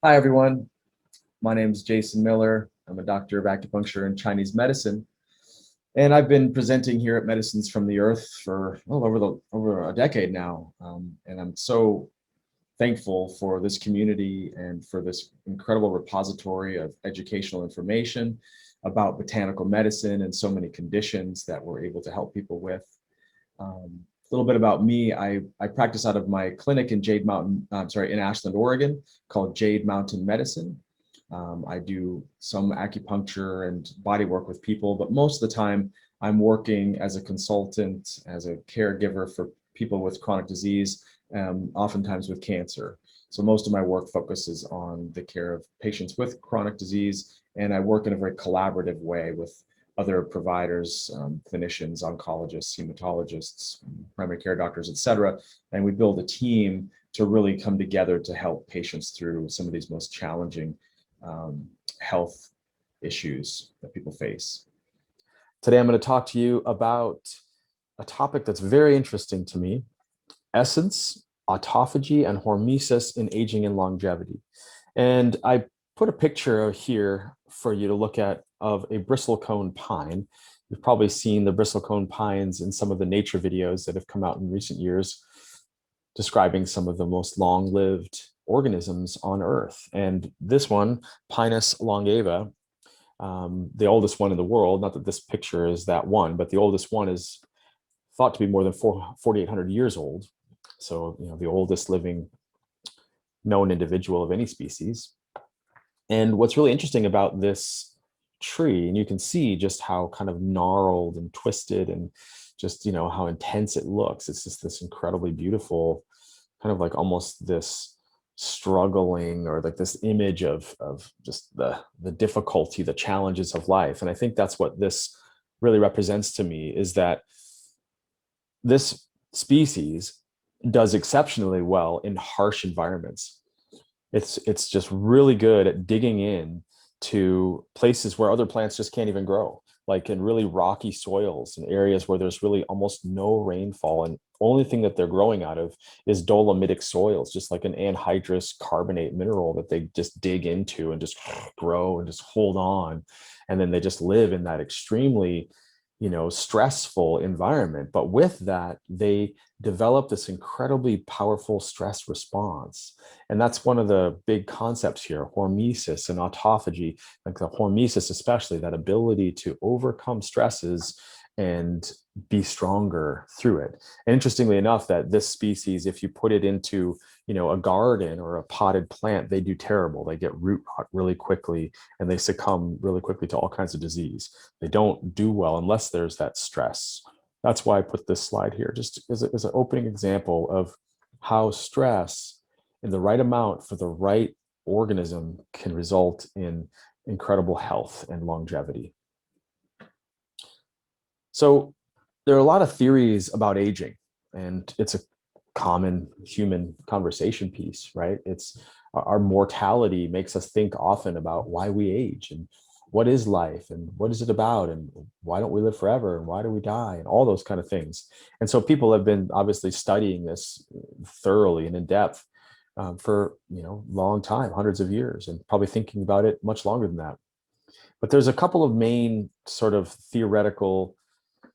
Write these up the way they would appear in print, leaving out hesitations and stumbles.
Hi, everyone. My name is Jason Miller. I'm a doctor of acupuncture and Chinese medicine, and I've been presenting here at Medicines from the Earth for over a decade now. And I'm so thankful for this community and for this incredible repository of educational information about botanical medicine and so many conditions that we're able to help people with. A little bit about me. I practice out of my clinic in in Ashland, Oregon, called Jade Mountain Medicine. I do some acupuncture and body work with people, but most of the time I'm working as a consultant, as a caregiver for people with chronic disease, oftentimes with cancer. So most of my work focuses on the care of patients with chronic disease, and I work in a very collaborative way with other providers, clinicians, oncologists, hematologists, primary care doctors, et cetera. And we build a team to really come together to help patients through some of these most challenging health issues that people face. Today, I'm going to talk to you about a topic that's very interesting to me: essence, autophagy, and hormesis in aging and longevity. And I put a picture here for you to look at of a bristlecone pine. You've probably seen the bristlecone pines in some of the nature videos that have come out in recent years, describing some of the most long-lived organisms on Earth. And this one, Pinus longeva, the oldest one in the world, not that this picture is that one, but the oldest one is thought to be more than 4,800 years old. So, the oldest living known individual of any species. And what's really interesting about this tree, and you can see just how kind of gnarled and twisted and just, how intense it looks. It's just this incredibly beautiful, kind of like almost this struggling, or like this image of just the difficulty, the challenges of life. And I think that's what this really represents to me, is that this species does exceptionally well in harsh environments. It's just really good at digging in to places where other plants just can't even grow, like in really rocky soils and areas where there's really almost no rainfall, and only thing that they're growing out of is dolomitic soils, just like an anhydrous carbonate mineral that they just dig into and just grow and just hold on. And then they just live in that extremely stressful environment. But with that, they develop this incredibly powerful stress response. And that's one of the big concepts here: hormesis and autophagy. Like the hormesis, especially, that ability to overcome stresses and be stronger through it. And interestingly enough, that this species, if you put it into a garden or a potted plant, they do terrible. They get root rot really quickly, and they succumb really quickly to all kinds of disease. They don't do well unless there's that stress. That's why I put this slide here, just as an opening example of how stress in the right amount for the right organism can result in incredible health and longevity. So there are a lot of theories about aging, and it's a common human conversation piece, right? It's our mortality makes us think often about why we age, and what is life, and what is it about, and why don't we live forever, and why do we die, and all those kind of things. And so people have been obviously studying this thoroughly and in depth for long time, hundreds of years, and probably thinking about it much longer than that. But there's a couple of main sort of theoretical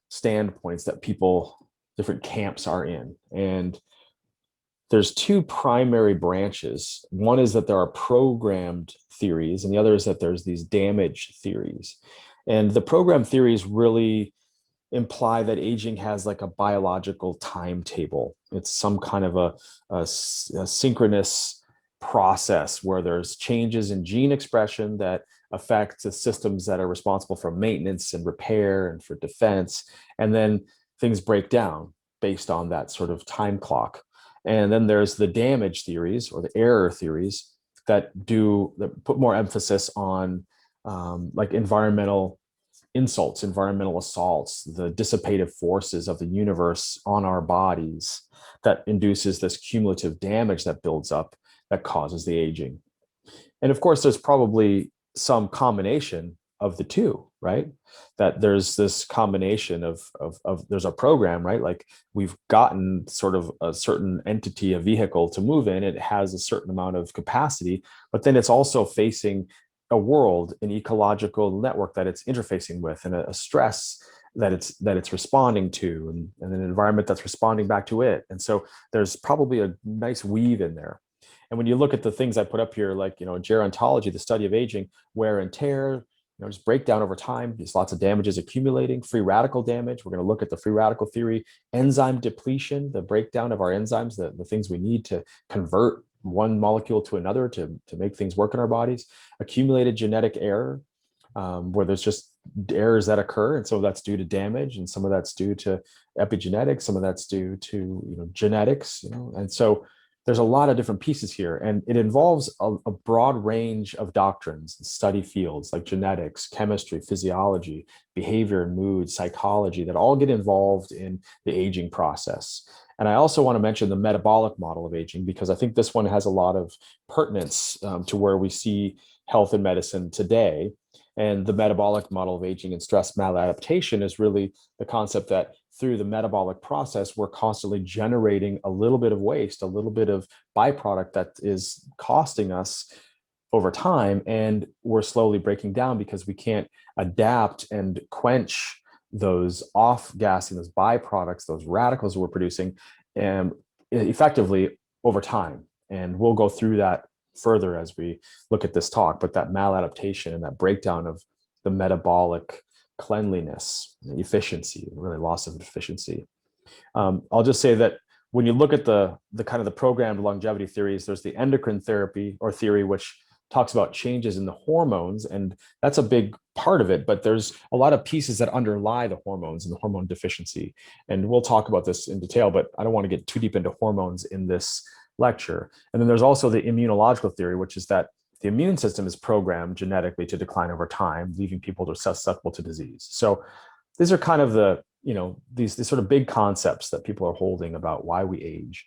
standpoints that different camps are in. And there's two primary branches. One is that there are programmed theories, and the other is that there's these damage theories. And the program theories really imply that aging has like a biological timetable. It's some kind of a synchronous process where there's changes in gene expression that affect the systems that are responsible for maintenance and repair and for defense. And then things break down based on that sort of time clock. And then there's the damage theories, or the error theories, that put more emphasis on like environmental insults, environmental assaults, the dissipative forces of the universe on our bodies that induces this cumulative damage that builds up, that causes the aging. And of course, there's probably some combination of the two, right? That there's this combination of there's a program, right? Like we've gotten sort of a certain entity, a vehicle to move in. It has a certain amount of capacity, but then it's also facing a world, an ecological network that it's interfacing with, and a stress that it's responding to, and an environment that's responding back to it. And so there's probably a nice weave in there. And when you look at the things I put up here, like, gerontology, the study of aging, wear and tear, just breakdown over time, there's lots of damages accumulating, free radical damage. We're going to look at the free radical theory, enzyme depletion, the breakdown of our enzymes, the things we need to convert one molecule to another to make things work in our bodies, accumulated genetic error, where there's just errors that occur. And so that's due to damage, and some of that's due to epigenetics, some of that's due to genetics, and so there's a lot of different pieces here, and it involves a broad range of doctrines and study fields like genetics, chemistry, physiology, behavior and mood, psychology, that all get involved in the aging process. And I also want to mention the metabolic model of aging, because I think this one has a lot of pertinence to where we see health and medicine today. And the metabolic model of aging and stress maladaptation is really the concept that through the metabolic process, we're constantly generating a little bit of waste, a little bit of byproduct that is costing us over time. And we're slowly breaking down because we can't adapt and quench those off-gassing, those byproducts, those radicals we're producing effectively over time. And we'll go through that further as we look at this talk, but that maladaptation and that breakdown of the metabolic cleanliness, efficiency, really loss of efficiency. I'll just say that when you look at the kind of the programmed longevity theories, there's the endocrine therapy or theory, which talks about changes in the hormones, and that's a big part of it, but there's a lot of pieces that underlie the hormones and the hormone deficiency. And we'll talk about this in detail, but I don't want to get too deep into hormones in this lecture. And then there's also the immunological theory, which is that the immune system is programmed genetically to decline over time, leaving people susceptible to disease. So these are kind of the, these sort of big concepts that people are holding about why we age.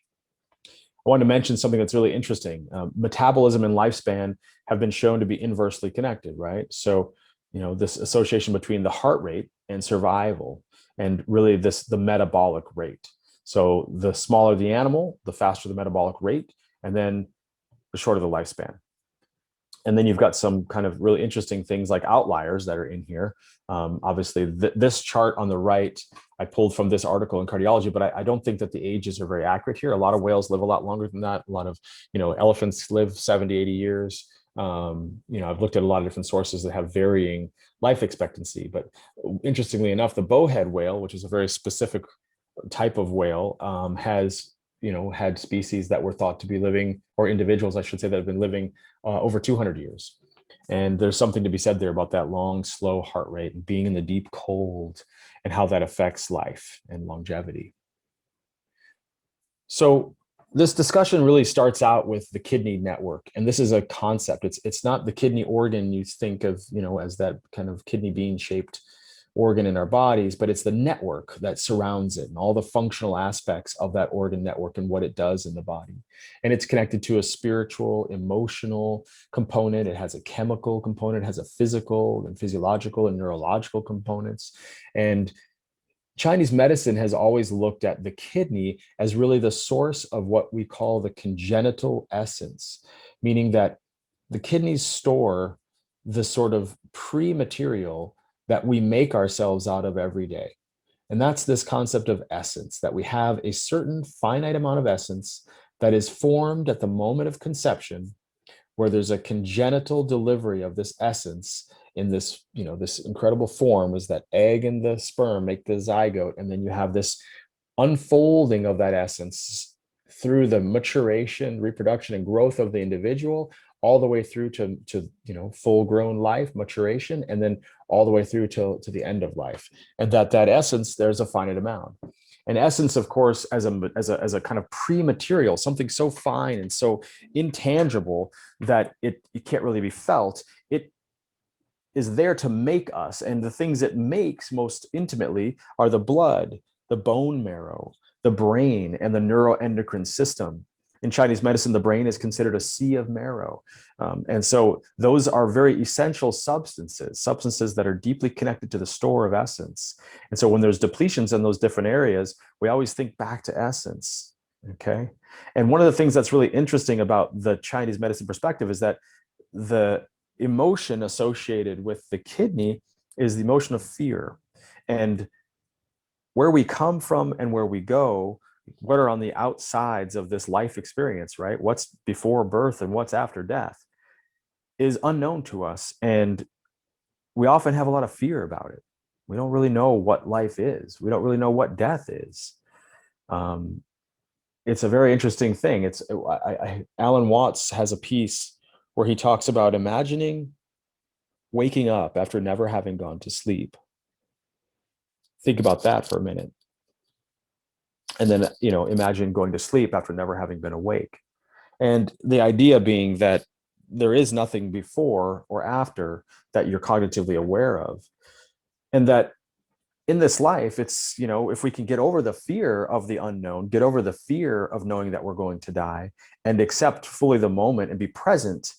I want to mention something that's really interesting. Metabolism and lifespan have been shown to be inversely connected, right? So, this association between the heart rate and survival, and really the metabolic rate. So the smaller the animal, the faster the metabolic rate, and then the shorter the lifespan. And then you've got some kind of really interesting things like outliers that are in here. Obviously, this chart on the right, I pulled from this article in Cardiology, but I don't think that the ages are very accurate here. A lot of whales live a lot longer than that. A lot of, elephants live 70, 80 years. I've looked at a lot of different sources that have varying life expectancy. But interestingly enough, the bowhead whale, which is a very specific type of whale, has had species that were thought to be living, or individuals, I should say, that have been living over 200 years. And there's something to be said there about that long, slow heart rate and being in the deep cold and how that affects life and longevity. So this discussion really starts out with the kidney network. And this is a concept. It's not the kidney organ you think of, as that kind of kidney bean shaped organ in our bodies, but it's the network that surrounds it and all the functional aspects of that organ network and what it does in the body. And it's connected to a spiritual, emotional component. It has a chemical component, it has a physical and physiological and neurological components. And Chinese medicine has always looked at the kidney as really the source of what we call the congenital essence, meaning that the kidneys store the sort of pre-material that we make ourselves out of every day. And that's this concept of essence, that we have a certain finite amount of essence that is formed at the moment of conception, where there's a congenital delivery of this essence in this, this incredible form, is that egg and the sperm make the zygote. And then you have this unfolding of that essence through the maturation, reproduction, and growth of the individual, all the way through to full grown life, maturation, and then all the way through to the end of life. And that essence, there's a finite amount. And essence, of course, as a kind of pre-material, something so fine and so intangible that it can't really be felt, it is there to make us. And the things it makes most intimately are the blood, the bone marrow, the brain, and the neuroendocrine system. In Chinese medicine, the brain is considered a sea of marrow. And so those are very essential substances that are deeply connected to the store of essence. And so when there's depletions in those different areas, we always think back to essence. Okay. And one of the things that's really interesting about the Chinese medicine perspective is that the emotion associated with the kidney is the emotion of fear. And where we come from and where we go, what are on the outsides of this life experience, right? What's before birth and what's after death is unknown to us. And we often have a lot of fear about it. We don't really know what life is. We don't really know what death is. It's a very interesting thing. Alan Watts has a piece where he talks about imagining waking up after never having gone to sleep. Think about that for a minute. And then, imagine going to sleep after never having been awake. And the idea being that there is nothing before or after that you're cognitively aware of. And that in this life, it's, if we can get over the fear of the unknown, get over the fear of knowing that we're going to die, and accept fully the moment and be present,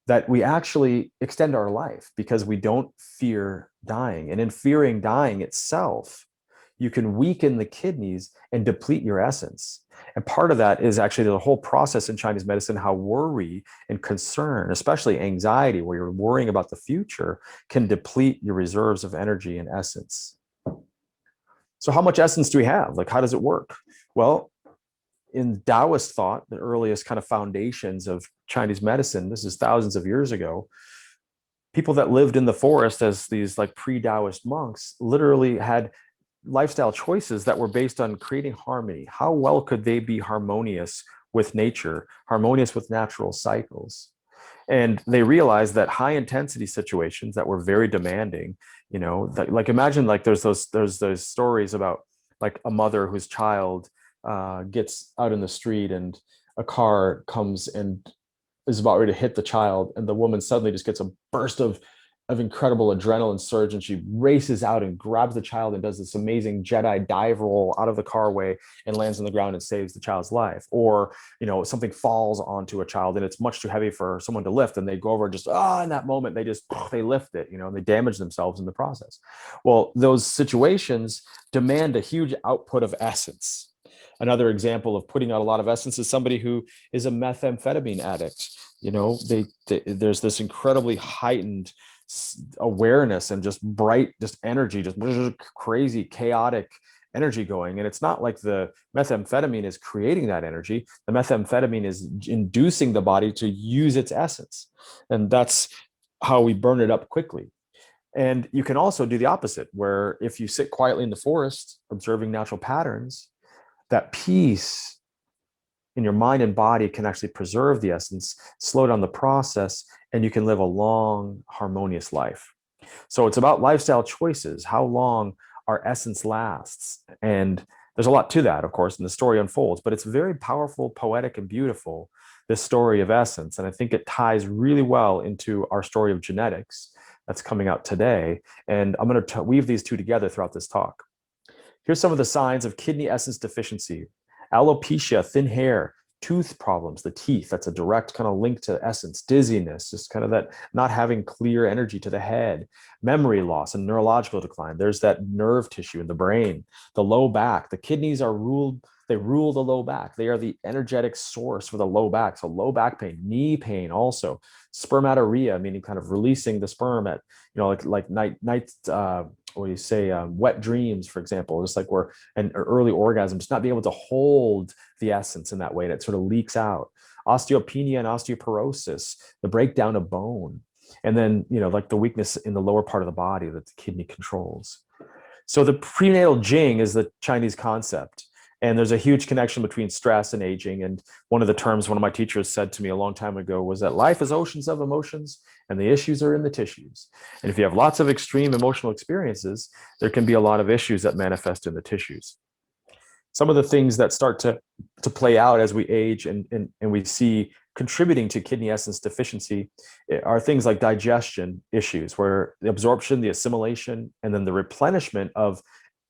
that we actually extend our life because we don't fear dying. And in fearing dying itself, you can weaken the kidneys and deplete your essence. And part of that is actually the whole process in Chinese medicine, how worry and concern, especially anxiety, where you're worrying about the future, can deplete your reserves of energy and essence. So how much essence do we have? Like, how does it work? Well, in Taoist thought, the earliest kind of foundations of Chinese medicine, this is thousands of years ago, people that lived in the forest as these like pre-Taoist monks literally had lifestyle choices that were based on creating harmony. How well could they be harmonious with nature, harmonious with natural cycles? And they realized that high intensity situations that were very demanding, like imagine like there's those stories about like a mother whose child gets out in the street and a car comes and is about ready to hit the child, and the woman suddenly just gets a burst of incredible adrenaline surge, and she races out and grabs the child and does this amazing Jedi dive roll out of the carway and lands on the ground and saves the child's life. Or something falls onto a child and it's much too heavy for someone to lift, and they go over and just in that moment they lift it, and they damage themselves in the process. Well, those situations demand a huge output of essence. Another example of putting out a lot of essence is somebody who is a methamphetamine addict. There's this incredibly heightened awareness and just bright, just energy, just crazy, chaotic energy going. And it's not like the methamphetamine is creating that energy. The methamphetamine is inducing the body to use its essence. And that's how we burn it up quickly. And you can also do the opposite, where if you sit quietly in the forest, observing natural patterns, that peace in your mind and body can actually preserve the essence, slow down the process, and you can live a long, harmonious life. So it's about lifestyle choices, how long our essence lasts. And there's a lot to that, of course, and the story unfolds, but it's very powerful, poetic, and beautiful, this story of essence. And I think it ties really well into our story of genetics that's coming out today. And I'm going to weave these two together throughout this talk. Here's some of the signs of kidney essence deficiency. Alopecia, thin hair, tooth problems, the teeth, that's a direct kind of link to essence, dizziness, just kind of that not having clear energy to the head, memory loss and neurological decline. There's that nerve tissue in the brain, the low back, the kidneys they rule the low back. They are the energetic source for the low back. So low back pain, knee pain also, spermatorrhea, meaning kind of releasing the sperm at, like wet dreams, for example, just like an early orgasm, just not being able to hold the essence in that way, and it sort of leaks out. Osteopenia and osteoporosis, the breakdown of bone, and then, like the weakness in the lower part of the body that the kidney controls. So the prenatal Jing is the Chinese concept. And there's a huge connection between stress and aging. And one of the terms one of my teachers said to me a long time ago was that life is oceans of emotions and the issues are in the tissues. And if you have lots of extreme emotional experiences, there can be a lot of issues that manifest in the tissues. Some of the things that start to play out as we age and we see contributing to kidney essence deficiency are things like digestion issues, where the absorption, the assimilation, and then the replenishment of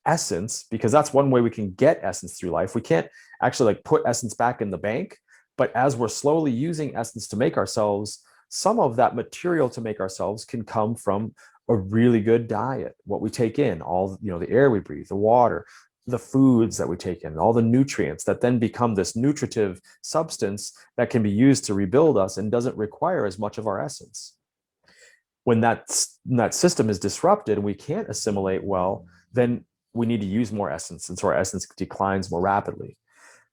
essence, because that's one way we can get essence through life. We can't actually like put essence back in the bank, But as we're slowly using essence to make ourselves, some of that material to make ourselves can come from a really good diet, what we take in, all, the air we breathe, the water, the foods that we take in, all the nutrients that then become this nutritive substance that can be used to rebuild us and doesn't require as much of our essence. When that system is disrupted and we can't assimilate well, then we need to use more essence, and so our essence declines more rapidly.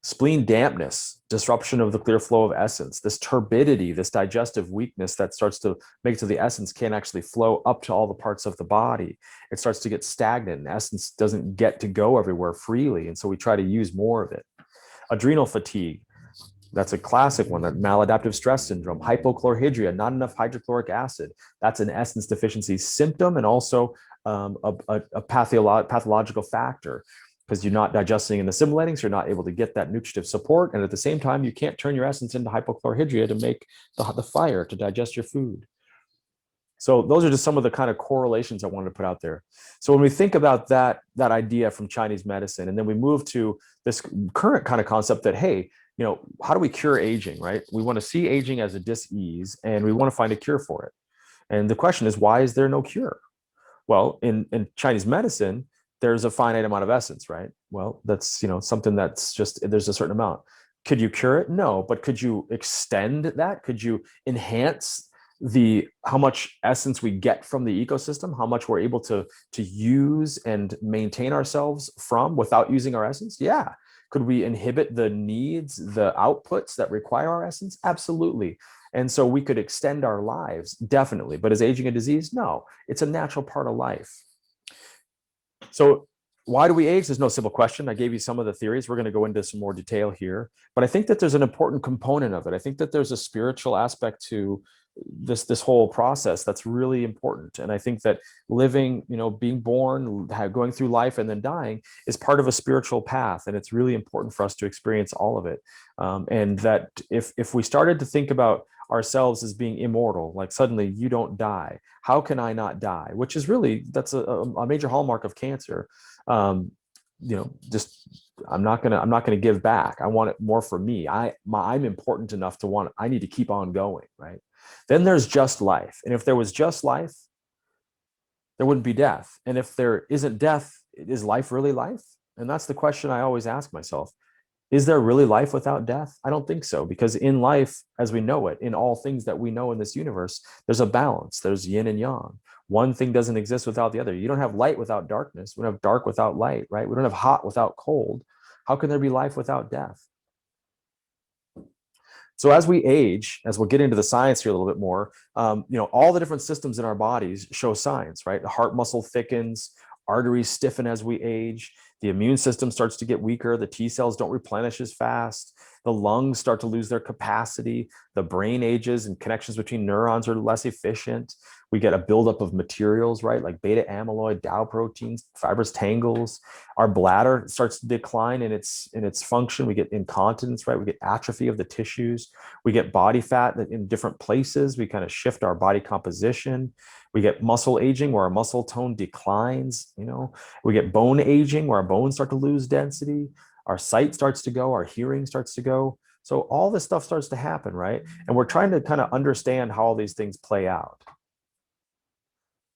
Spleen dampness, disruption of the clear flow of essence, this turbidity, this digestive weakness that starts to make so the essence can't actually flow up to all the parts of the body. It starts to get stagnant, and essence doesn't get to go everywhere freely, and so we try to use more of it. Adrenal fatigue, that's a classic one, that maladaptive stress syndrome. Hypochlorhydria, not enough hydrochloric acid. That's an essence deficiency symptom, and also a pathological factor, because you're not digesting and assimilating, so you're not able to get that nutritive support. And at the same time, you can't turn your essence into hypochlorhydria to make the fire to digest your food. So those are just some of the kind of correlations I wanted to put out there. So when we think about that idea from Chinese medicine, and then we move to this current kind of concept that, hey, how do we cure aging, right? We want to see aging as a dis-ease, and we want to find a cure for it. And the question is, why is there no cure? Well, in Chinese medicine, there's a finite amount of essence, right? Well, that's, something that's just, there's a certain amount. Could you cure it? No, but could you extend that? Could you enhance how much essence we get from the ecosystem, how much we're able to use and maintain ourselves from without using our essence? Yeah. Could we inhibit the needs, the outputs that require our essence? Absolutely. And so we could extend our lives, definitely. But is aging a disease? No, it's a natural part of life. So why do we age? There's no simple question. I gave you some of the theories. We're going to go into some more detail here. But I think that there's an important component of it. I think that there's a spiritual aspect to this whole process that's really important. And I think that living, being born, going through life and then dying is part of a spiritual path. And it's really important for us to experience all of it. And that if we started to think about ourselves as being immortal, like suddenly you don't die, how can I not die? Which is really, that's a major hallmark of cancer. Just I'm not gonna give back. I want it more for me. I'm important enough to I need to keep on going, right? Then there's just life. And if there was just life, there wouldn't be death. And if there isn't death, is life really life? And that's the question I always ask myself. Is there really life without death? I don't think so, because in life, as we know it, in all things that we know in this universe, there's a balance. There's yin and yang. One thing doesn't exist without the other. You don't have light without darkness. We don't have dark without light, right? We don't have hot without cold. How can there be life without death? So as we age, as we'll get into the science here a little bit more, all the different systems in our bodies show signs, right? The heart muscle thickens, arteries stiffen as we age, the immune system starts to get weaker, the T cells don't replenish as fast, the lungs start to lose their capacity, the brain ages and connections between neurons are less efficient. We get a buildup of materials, right? Like beta amyloid, Dow proteins, fibrous tangles. Our bladder starts to decline in its function. We get incontinence, right? We get atrophy of the tissues. We get body fat in different places. We kind of shift our body composition. We get muscle aging where our muscle tone declines. We get bone aging where our bones start to lose density. Our sight starts to go. Our hearing starts to go. So all this stuff starts to happen, right? And we're trying to kind of understand how all these things play out.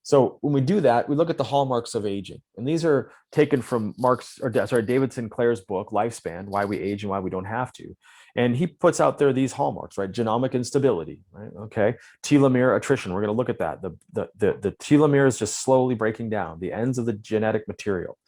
So when we do that, we look at the hallmarks of aging. And these are taken from David Sinclair's book, Lifespan, Why We Age and Why We Don't Have to. And he puts out there these hallmarks, right? Genomic instability, right? Okay. Telomere attrition. We're going to look at that. The telomere is just slowly breaking down, the ends of the genetic material.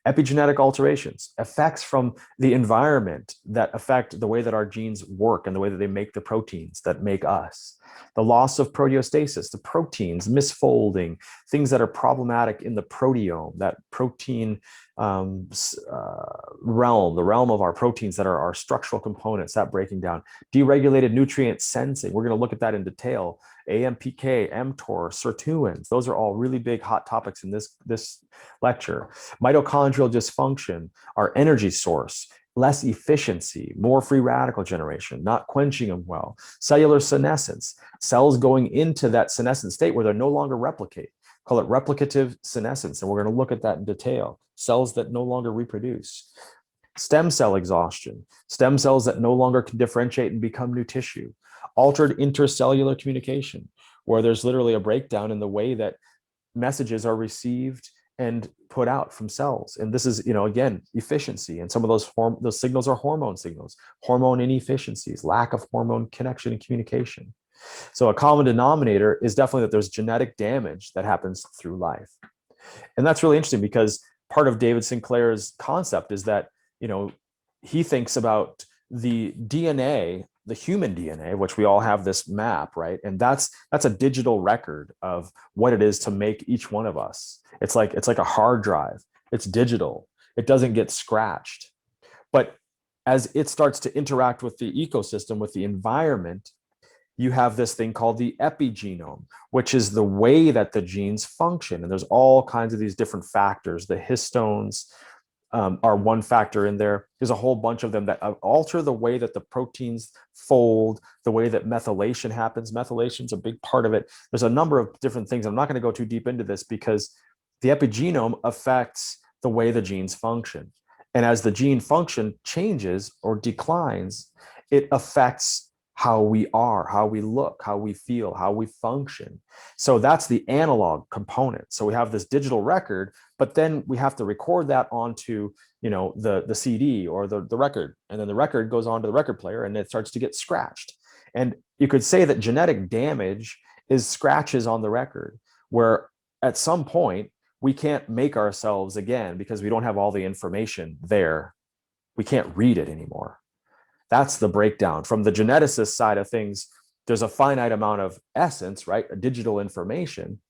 Epigenetic alterations, effects from the environment that affect the way that our genes work and the way that they make the proteins that make us. The loss of proteostasis, the proteins misfolding, things that are problematic in the proteome, that protein realm, the realm of our proteins that are our structural components, that breaking down. Deregulated nutrient sensing, we're going to look at that in detail. AMPK, mTOR, sirtuins, those are all really big hot topics in this lecture. Mitochondrial dysfunction, our energy source, less efficiency, more free radical generation, not quenching them well. Cellular senescence, cells going into that senescent state where they're no longer replicate. Call it replicative senescence, and we're going to look at that in detail. Cells that no longer reproduce. stem cell exhaustion, stem cells that no longer can differentiate and become new tissue, altered intercellular communication, where there's literally a breakdown in the way that messages are received and put out from cells. And this is, again, efficiency. And some of those signals are hormone signals, hormone inefficiencies, lack of hormone connection and communication. So a common denominator is definitely that there's genetic damage that happens through life. And that's really interesting because part of David Sinclair's concept is that, he thinks about the DNA, the human DNA, which we all have this map, right? And that's a digital record of what it is to make each one of us. It's like a hard drive. It's digital. It doesn't get scratched. But as it starts to interact with the ecosystem, with the environment, you have this thing called the epigenome, which is the way that the genes function. And there's all kinds of these different factors. The histones are one factor in there. There's a whole bunch of them that alter the way that the proteins fold, the way that methylation happens. Methylation is a big part of it. There's a number of different things. I'm not going to go too deep into this because the epigenome affects the way the genes function. And as the gene function changes or declines, it affects how we are, how we look, how we feel, how we function. So that's the analog component. So we have this digital record, but then we have to record that onto, the CD or the record. And then the record goes onto the record player and it starts to get scratched. And you could say that genetic damage is scratches on the record, where at some point we can't make ourselves again because we don't have all the information there. We can't read it anymore. That's the breakdown. From the geneticist side of things, there's a finite amount of essence, right? A digital information.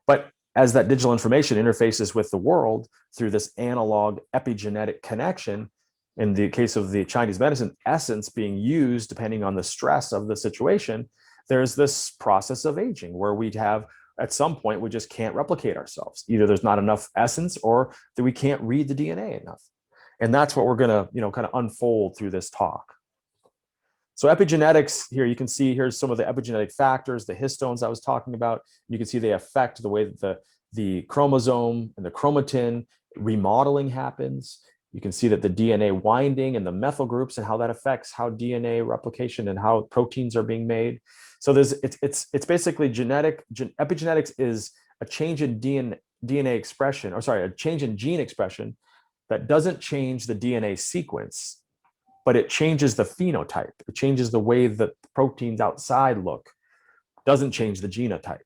But as that digital information interfaces with the world through this analog epigenetic connection, in the case of the Chinese medicine, essence being used depending on the stress of the situation, there's this process of aging where we'd have, at some point, we just can't replicate ourselves. Either there's not enough essence or that we can't read the DNA enough. And that's what we're going to, kind of unfold through this talk. So epigenetics here, you can see here's some of the epigenetic factors, the histones I was talking about. You can see they affect the way that the chromosome and the chromatin remodeling happens. You can see that the DNA winding and the methyl groups and how that affects how DNA replication and how proteins are being made. So it's basically epigenetics is a change in DNA expression, a change in gene expression that doesn't change the DNA sequence, but it changes the phenotype. It changes the way that the proteins outside look, doesn't change the genotype.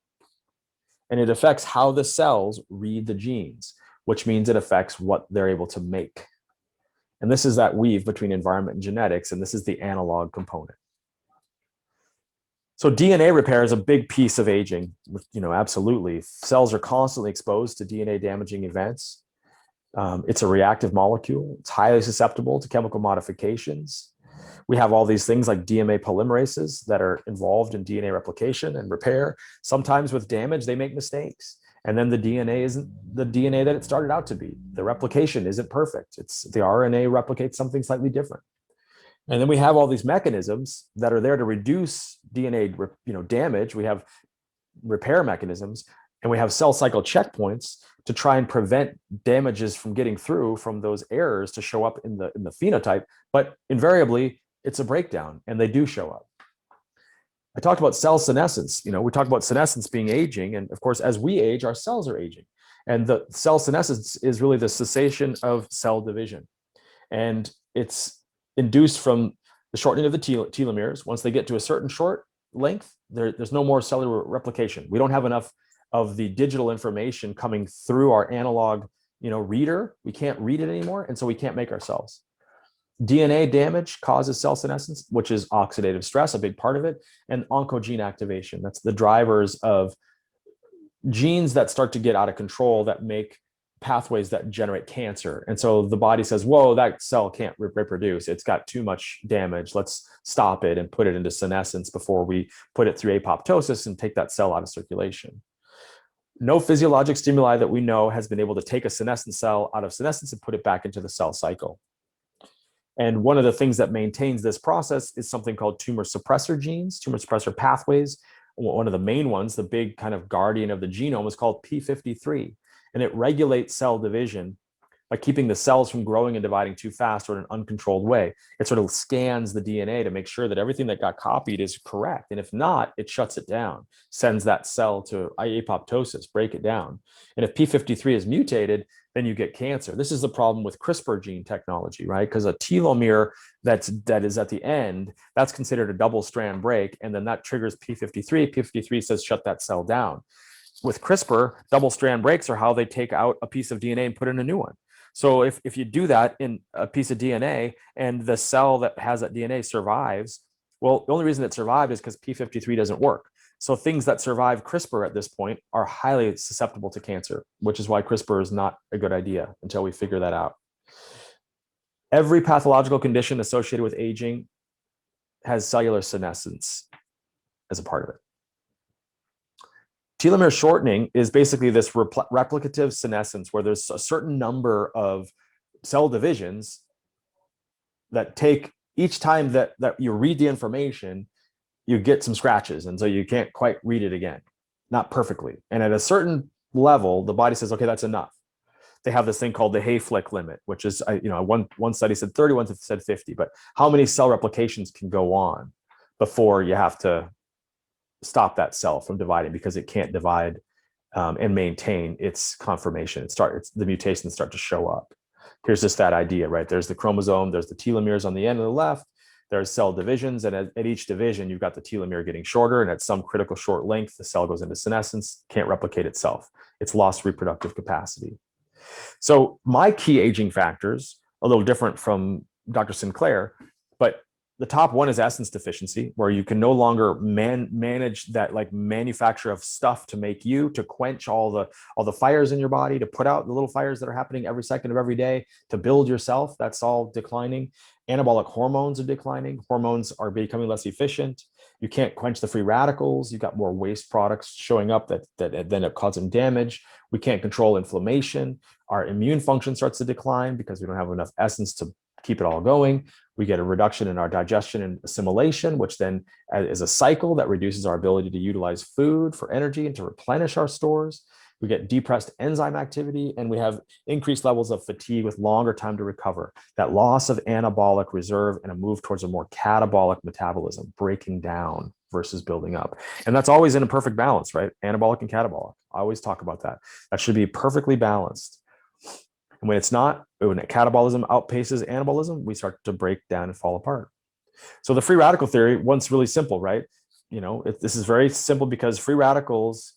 And it affects how the cells read the genes, which means it affects what they're able to make. And this is that weave between environment and genetics, and this is the analog component. So DNA repair is a big piece of aging, absolutely. Cells are constantly exposed to DNA damaging events. It's a reactive molecule. It's highly susceptible to chemical modifications. We have all these things like DNA polymerases that are involved in DNA replication and repair. Sometimes with damage, they make mistakes. And then the DNA isn't the DNA that it started out to be. The replication isn't perfect. The RNA replicates something slightly different. And then we have all these mechanisms that are there to reduce DNA damage. We have repair mechanisms, and we have cell cycle checkpoints to try and prevent damages from getting through from those errors to show up in the phenotype. But invariably, it's a breakdown, and they do show up. I talked about cell senescence. We talked about senescence being aging, and of course, as we age, our cells are aging. And the cell senescence is really the cessation of cell division, and it's induced from the shortening of the telomeres. Once they get to a certain short length, there's no more cellular replication. We don't have enough of the digital information coming through our analog, reader. We can't read it anymore, and so we can't make ourselves. DNA damage causes cell senescence, which is oxidative stress, a big part of it, and oncogene activation. That's the drivers of genes that start to get out of control that make pathways that generate cancer. And so the body says, whoa, that cell can't reproduce. It's got too much damage. Let's stop it and put it into senescence before we put it through apoptosis and take that cell out of circulation. No physiologic stimuli that we know has been able to take a senescent cell out of senescence and put it back into the cell cycle. And one of the things that maintains this process is something called tumor suppressor genes, tumor suppressor pathways. One of the main ones, the big kind of guardian of the genome, is called P53. And it regulates cell division by keeping the cells from growing and dividing too fast or in an uncontrolled way. It sort of scans the DNA to make sure that everything that got copied is correct. And if not, it shuts it down, sends that cell to apoptosis, break it down. And if P53 is mutated, then you get cancer. This is the problem with CRISPR gene technology, right? Because a telomere that is at the end, that's considered a double strand break. And then that triggers P53. P53 says, shut that cell down. With CRISPR, double strand breaks are how they take out a piece of DNA and put in a new one. So if you do that in a piece of DNA and the cell that has that DNA survives, well, the only reason it survived is because P53 doesn't work. So things that survive CRISPR at this point are highly susceptible to cancer, which is why CRISPR is not a good idea until we figure that out. Every pathological condition associated with aging has cellular senescence as a part of it. Telomere shortening is basically this replicative senescence where there's a certain number of cell divisions that take each time that you read the information, you get some scratches. And so you can't quite read it again, not perfectly. And at a certain level, the body says, okay, that's enough. They have this thing called the Hayflick limit, which is, one study said 30, one said 50, but how many cell replications can go on before you have to stop that cell from dividing because it can't divide and maintain its conformation. The mutations start to show up. Here's just that idea, right? There's the chromosome, there's the telomeres on the end of the left, there's cell divisions, and at each division, you've got the telomere getting shorter, and at some critical short length, the cell goes into senescence, can't replicate itself. It's lost reproductive capacity. So my key aging factors, a little different from Dr. Sinclair, but the top one is essence deficiency, where you can no longer manage that like manufacture of stuff to make you, to quench all the fires in your body, to put out the little fires that are happening every second of every day, to build yourself. That's all declining. Anabolic hormones are declining. Hormones are becoming less efficient. You can't quench the free radicals. You've got more waste products showing up that end up causing damage. We can't control inflammation. Our immune function starts to decline because we don't have enough essence to keep it all going. We get a reduction in our digestion and assimilation, which then is a cycle that reduces our ability to utilize food for energy and to replenish our stores. We get depressed enzyme activity, and we have increased levels of fatigue with longer time to recover. That loss of anabolic reserve and a move towards a more catabolic metabolism, breaking down versus building up. And that's always in a perfect balance, right? Anabolic and catabolic. I always talk about that. That should be perfectly balanced. And when it's not, when catabolism outpaces anabolism, we start to break down and fall apart. So the free radical theory, once really simple, right? This is very simple because free radicals,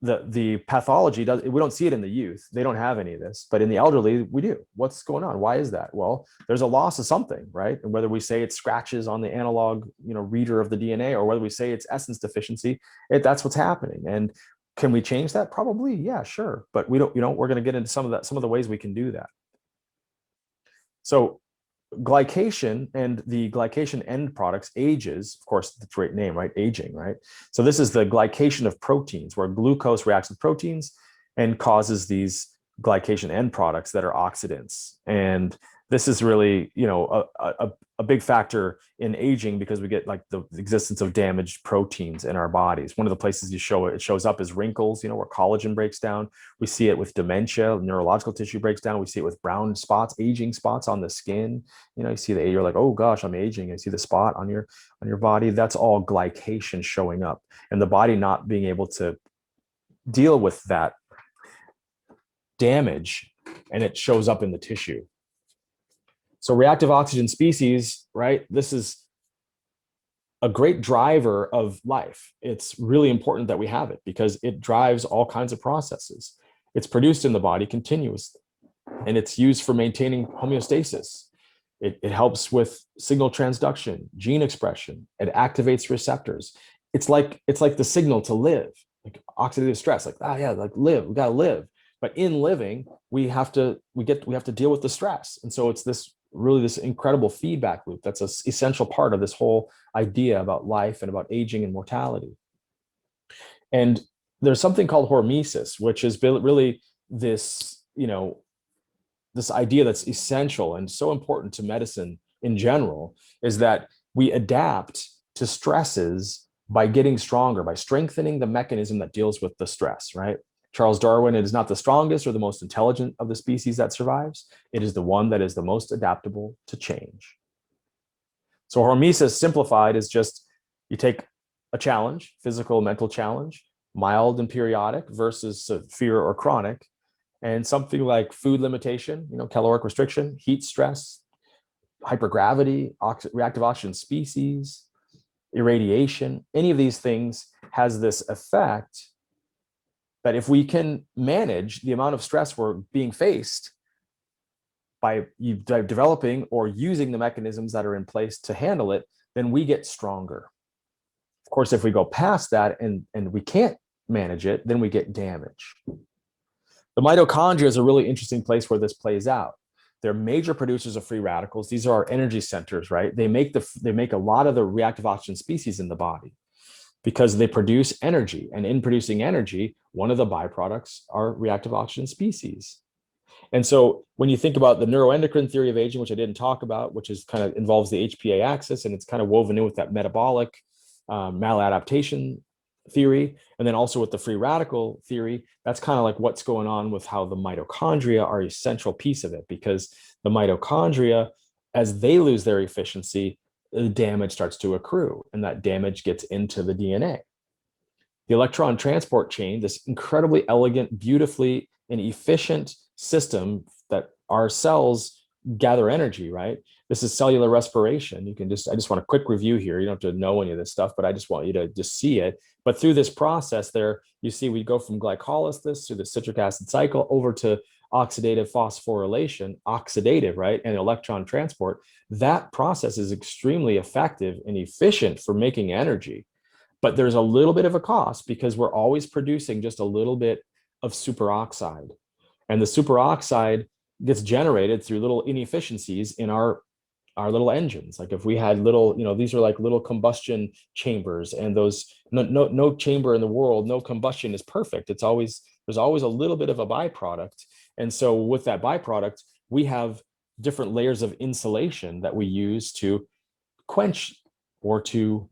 the pathology we don't see it in the youth. They don't have any of this, but in the elderly, we do. What's going on? Why is that? Well, there's a loss of something, right? And whether we say it's scratches on the analog, reader of the DNA, or whether we say it's essence deficiency, that's what's happening. And can we change that? Probably, yeah, sure. But we don't, we're going to get into some of the ways we can do that. So glycation and the glycation end products ages, of course, the great name, right? Aging, right? So this is the glycation of proteins, where glucose reacts with proteins and causes these glycation end products that are oxidants. And this is really, a big factor in aging because we get like the existence of damaged proteins in our bodies. One of the places it shows up is wrinkles, where collagen breaks down. We see it with dementia, neurological tissue breaks down. We see it with brown spots, aging spots on the skin. You see you're like, oh gosh, I'm aging. I see the spot on your body. That's all glycation showing up, and the body not being able to deal with that damage, and it shows up in the tissue. So reactive oxygen species, right? This is a great driver of life. It's really important that we have it because it drives all kinds of processes. It's produced in the body continuously, and it's used for maintaining homeostasis. It helps with signal transduction, gene expression. It activates receptors. It's like the signal to live, like oxidative stress, live, we gotta live. But in living, we have to deal with the stress. And so it's this incredible feedback loop that's an essential part of this whole idea about life and about aging and mortality. And there's something called hormesis, which is really this, this idea that's essential and so important to medicine in general, is that we adapt to stresses by getting stronger, by strengthening the mechanism that deals with the stress, right? Charles Darwin, it is not the strongest or the most intelligent of the species that survives. It is the one that is the most adaptable to change. So hormesis simplified is just you take a challenge, physical, mental challenge, mild and periodic versus severe or chronic, and something like food limitation, caloric restriction, heat stress, hypergravity, reactive oxygen species, irradiation, any of these things has this effect that if we can manage the amount of stress we're being faced by developing or using the mechanisms that are in place to handle it, then we get stronger. Of course, if we go past that and we can't manage it, then we get damage. The mitochondria is a really interesting place where this plays out. They're major producers of free radicals. These are our energy centers, right? They make a lot of the reactive oxygen species in the body because they produce energy. And in producing energy, one of the byproducts are reactive oxygen species. And so when you think about the neuroendocrine theory of aging, which I didn't talk about, which is kind of involves the HPA axis, and it's kind of woven in with that metabolic maladaptation theory, and then also with the free radical theory, that's kind of like what's going on with how the mitochondria are a central piece of it, because the mitochondria, as they lose their efficiency, the damage starts to accrue, and that damage gets into the DNA. The electron transport chain, this incredibly elegant, beautifully and efficient system that our cells gather energy, right? This is cellular respiration. I just want a quick review here. You don't have to know any of this stuff, but I just want you to just see it. But through this process there, you see we go from glycolysis through the citric acid cycle over to oxidative phosphorylation, oxidative, right? And electron transport. That process is extremely effective and efficient for making energy. But there's a little bit of a cost because we're always producing just a little bit of superoxide. And the superoxide gets generated through little inefficiencies in our little engines. Like if we had little, these are like little combustion chambers, and those no chamber in the world, no combustion is perfect. There's always a little bit of a byproduct. And so with that byproduct, we have different layers of insulation that we use to quench or to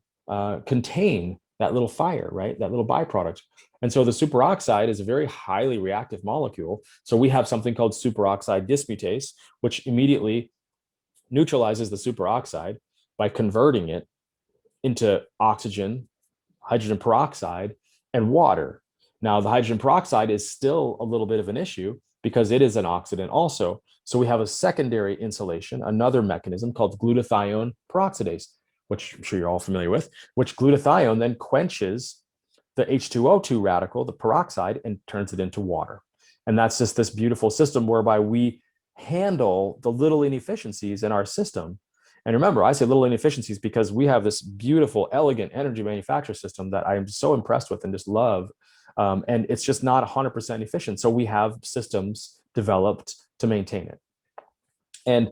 contain that little fire, right? That little byproduct. And so the superoxide is a very highly reactive molecule. So we have something called superoxide dismutase, which immediately neutralizes the superoxide by converting it into oxygen, hydrogen peroxide, and water. Now, the hydrogen peroxide is still a little bit of an issue because it is an oxidant also. So we have a secondary insulation, another mechanism called glutathione peroxidase, which I'm sure you're all familiar with, which glutathione then quenches the H2O2 radical, the peroxide, and turns it into water. And that's just this beautiful system whereby we handle the little inefficiencies in our system. And remember, I say little inefficiencies because we have this beautiful, elegant energy manufacture system that I am so impressed with and just love. And it's just not 100% efficient. So we have systems developed to maintain it. And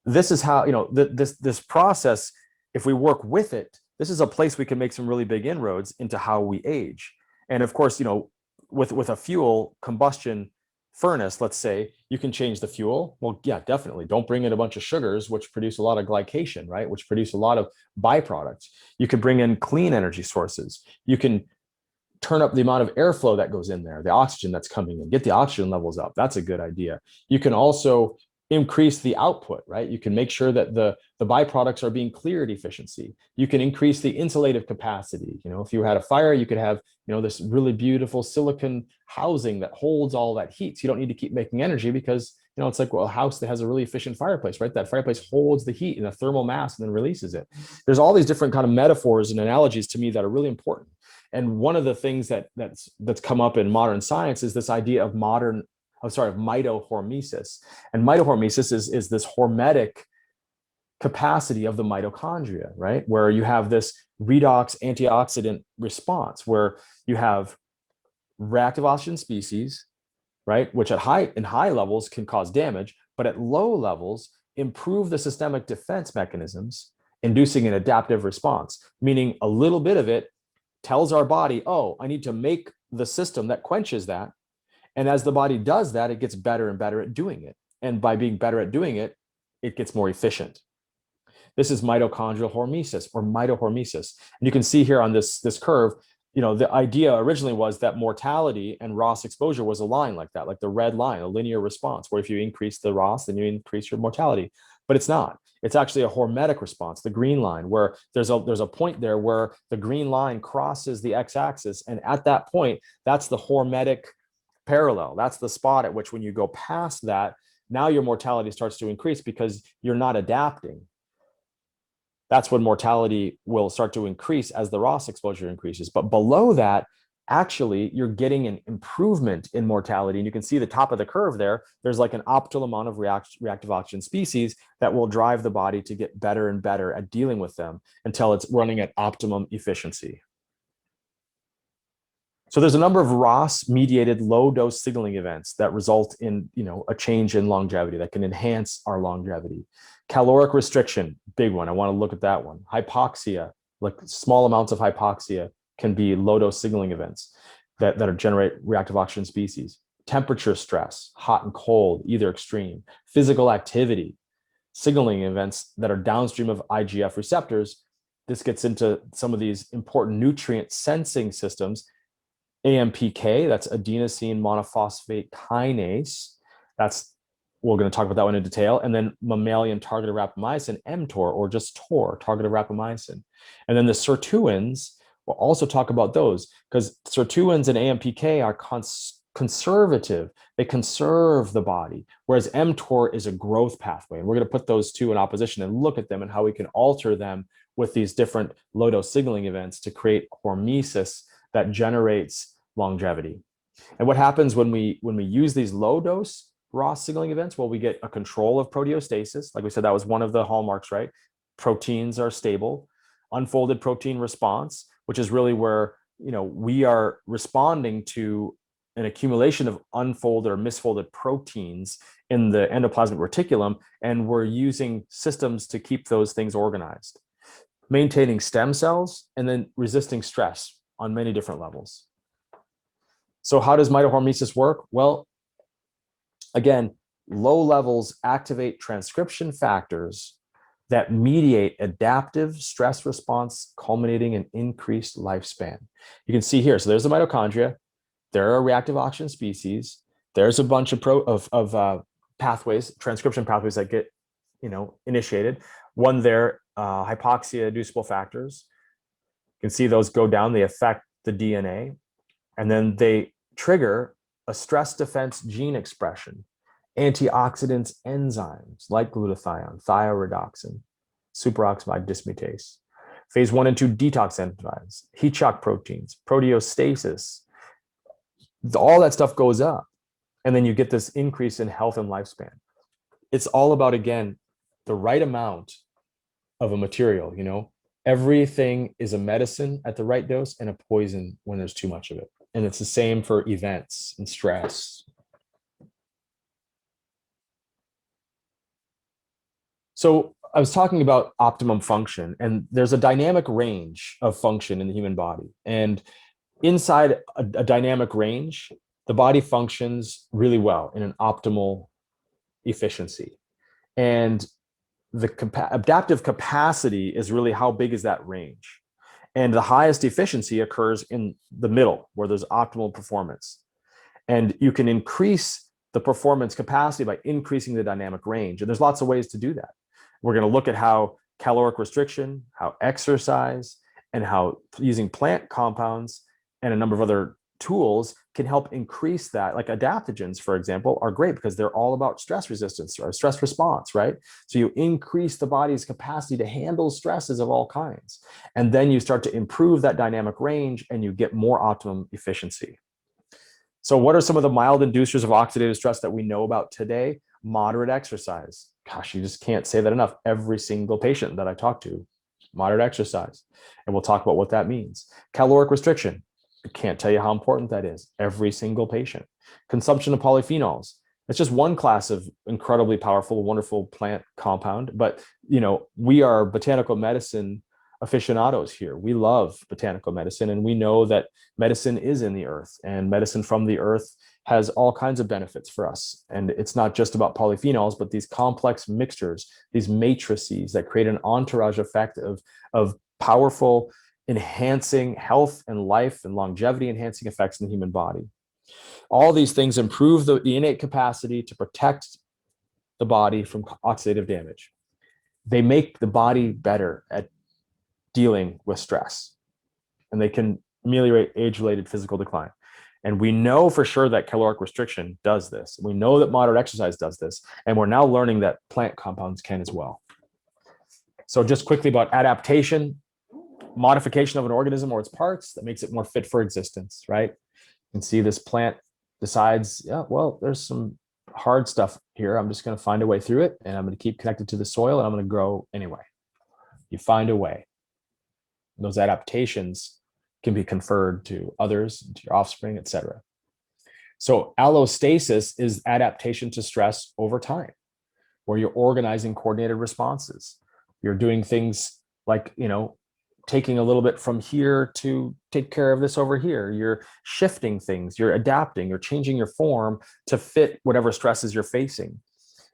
this is how, this process, if we work with it, this is a place we can make some really big inroads into how we age. And of course, with a fuel combustion furnace, let's say, you can change the fuel. Well, yeah, definitely. Don't bring in a bunch of sugars, which produce a lot of glycation, right? Which produce a lot of byproducts. You can bring in clean energy sources. You can turn up the amount of airflow that goes in there, the oxygen that's coming in, get the oxygen levels up. That's a good idea. You can also increase the output, right? You can make sure that the byproducts are being cleared efficiency. You can increase the insulative capacity. If you had a fire, you could have, this really beautiful silicon housing that holds all that heat. So you don't need to keep making energy because, it's like, well, a house that has a really efficient fireplace, right? That fireplace holds the heat in a thermal mass and then releases it. There's all these different kind of metaphors and analogies to me that are really important. And one of the things that's come up in modern science is this idea of mitohormesis. And mitohormesis is this hormetic capacity of the mitochondria, right? Where you have this redox antioxidant response, where you have reactive oxygen species, right? Which in high levels can cause damage, but at low levels improve the systemic defense mechanisms, inducing an adaptive response, meaning a little bit of it tells our body, oh, I need to make the system that quenches that. And as the body does that, it gets better and better at doing it. And by being better at doing it, it gets more efficient. This is mitochondrial hormesis or mitohormesis. And you can see here on this curve, the idea originally was that mortality and ROS exposure was a line like that, like the red line, a linear response, where if you increase the ROS, then you increase your mortality. But it's not. It's actually a hormetic response, the green line, where there's a point there where the green line crosses the x-axis. And at that point, that's the hormetic parallel. That's the spot at which when you go past that, now your mortality starts to increase because you're not adapting. That's when mortality will start to increase as the ROS exposure increases. But below that, actually, you're getting an improvement in mortality. And you can see the top of the curve there. There's like an optimal amount of reactive oxygen species that will drive the body to get better and better at dealing with them until it's running at optimum efficiency. So there's a number of ROS-mediated low-dose signaling events that result in, a change in longevity that can enhance our longevity. Caloric restriction, big one. I want to look at that one. Hypoxia, like small amounts of hypoxia can be low-dose signaling events that generate reactive oxygen species. Temperature stress, hot and cold, either extreme. Physical activity, signaling events that are downstream of IGF receptors. This gets into some of these important nutrient sensing systems. AMPK, that's adenosine monophosphate kinase. We're going to talk about that one in detail. And then mammalian targeted rapamycin, mTOR, or just TOR, targeted rapamycin. And then the sirtuins, we'll also talk about those because sirtuins and AMPK are conservative. They conserve the body, whereas mTOR is a growth pathway. And we're going to put those two in opposition and look at them and how we can alter them with these different low-dose signaling events to create hormesis that generates longevity. And what happens when we use these low-dose ROS signaling events? Well, we get a control of proteostasis. Like we said, that was one of the hallmarks, right? Proteins are stable. Unfolded protein response, which is really where we are responding to an accumulation of unfolded or misfolded proteins in the endoplasmic reticulum, and we're using systems to keep those things organized. Maintaining stem cells, and then resisting stress on many different levels. So how does mitohormesis work? Well, again, low levels activate transcription factors that mediate adaptive stress response, culminating in increased lifespan. You can see here, so there's the mitochondria, there are reactive oxygen species, there's a bunch of pathways, transcription pathways that get initiated. One there, hypoxia-inducible factors. You can see those go down, they affect the DNA, and then they trigger a stress defense gene expression, antioxidants enzymes like glutathione, thioredoxin, superoxide dismutase, phase 1 and 2 detox enzymes, heat shock proteins, proteostasis. All that stuff goes up, and then you get this increase in health and lifespan. It's all about, again, the right amount of a material. Everything is a medicine at the right dose and a poison when there's too much of it. And it's the same for events and stress. So I was talking about optimum function, and there's a dynamic range of function in the human body. And inside a dynamic range, the body functions really well in an optimal efficiency. And the adaptive capacity is really how big is that range. And the highest efficiency occurs in the middle, where there's optimal performance. And you can increase the performance capacity by increasing the dynamic range. And there's lots of ways to do that. We're going to look at how caloric restriction, how exercise, and how using plant compounds and a number of other tools can help increase that. Like adaptogens, for example, are great because they're all about stress resistance or stress response, right? So you increase the body's capacity to handle stresses of all kinds. And then you start to improve that dynamic range and you get more optimum efficiency. So what are some of the mild inducers of oxidative stress that we know about today? Moderate exercise. Gosh, you just can't say that enough. Every single patient that I talk to, moderate exercise. And we'll talk about what that means. Caloric restriction. I can't tell you how important that is. Every single patient. Consumption of polyphenols. It's just one class of incredibly powerful, wonderful plant compound. But, we are botanical medicine aficionados here. We love botanical medicine, and we know that medicine is in the earth, and medicine from the earth has all kinds of benefits for us. And it's not just about polyphenols, but these complex mixtures, these matrices that create an entourage effect of powerful enhancing health and life and longevity enhancing effects in the human body. All these things improve the innate capacity to protect the body from oxidative damage. They make the body better at dealing with stress, and they can ameliorate age-related physical decline. And we know for sure that caloric restriction does this. We know that moderate exercise does this. And we're now learning that plant compounds can as well. So just quickly about adaptation, modification of an organism or its parts that makes it more fit for existence, right? You can see this plant decides, yeah, well, there's some hard stuff here. I'm just going to find a way through it, and I'm going to keep connected to the soil, and I'm going to grow anyway. You find a way. Those adaptations can be conferred to others, to your offspring, etc. So allostasis is adaptation to stress over time, where you're organizing coordinated responses. You're doing things like, taking a little bit from here to take care of this over here. You're shifting things, you're adapting, you're changing your form to fit whatever stresses you're facing.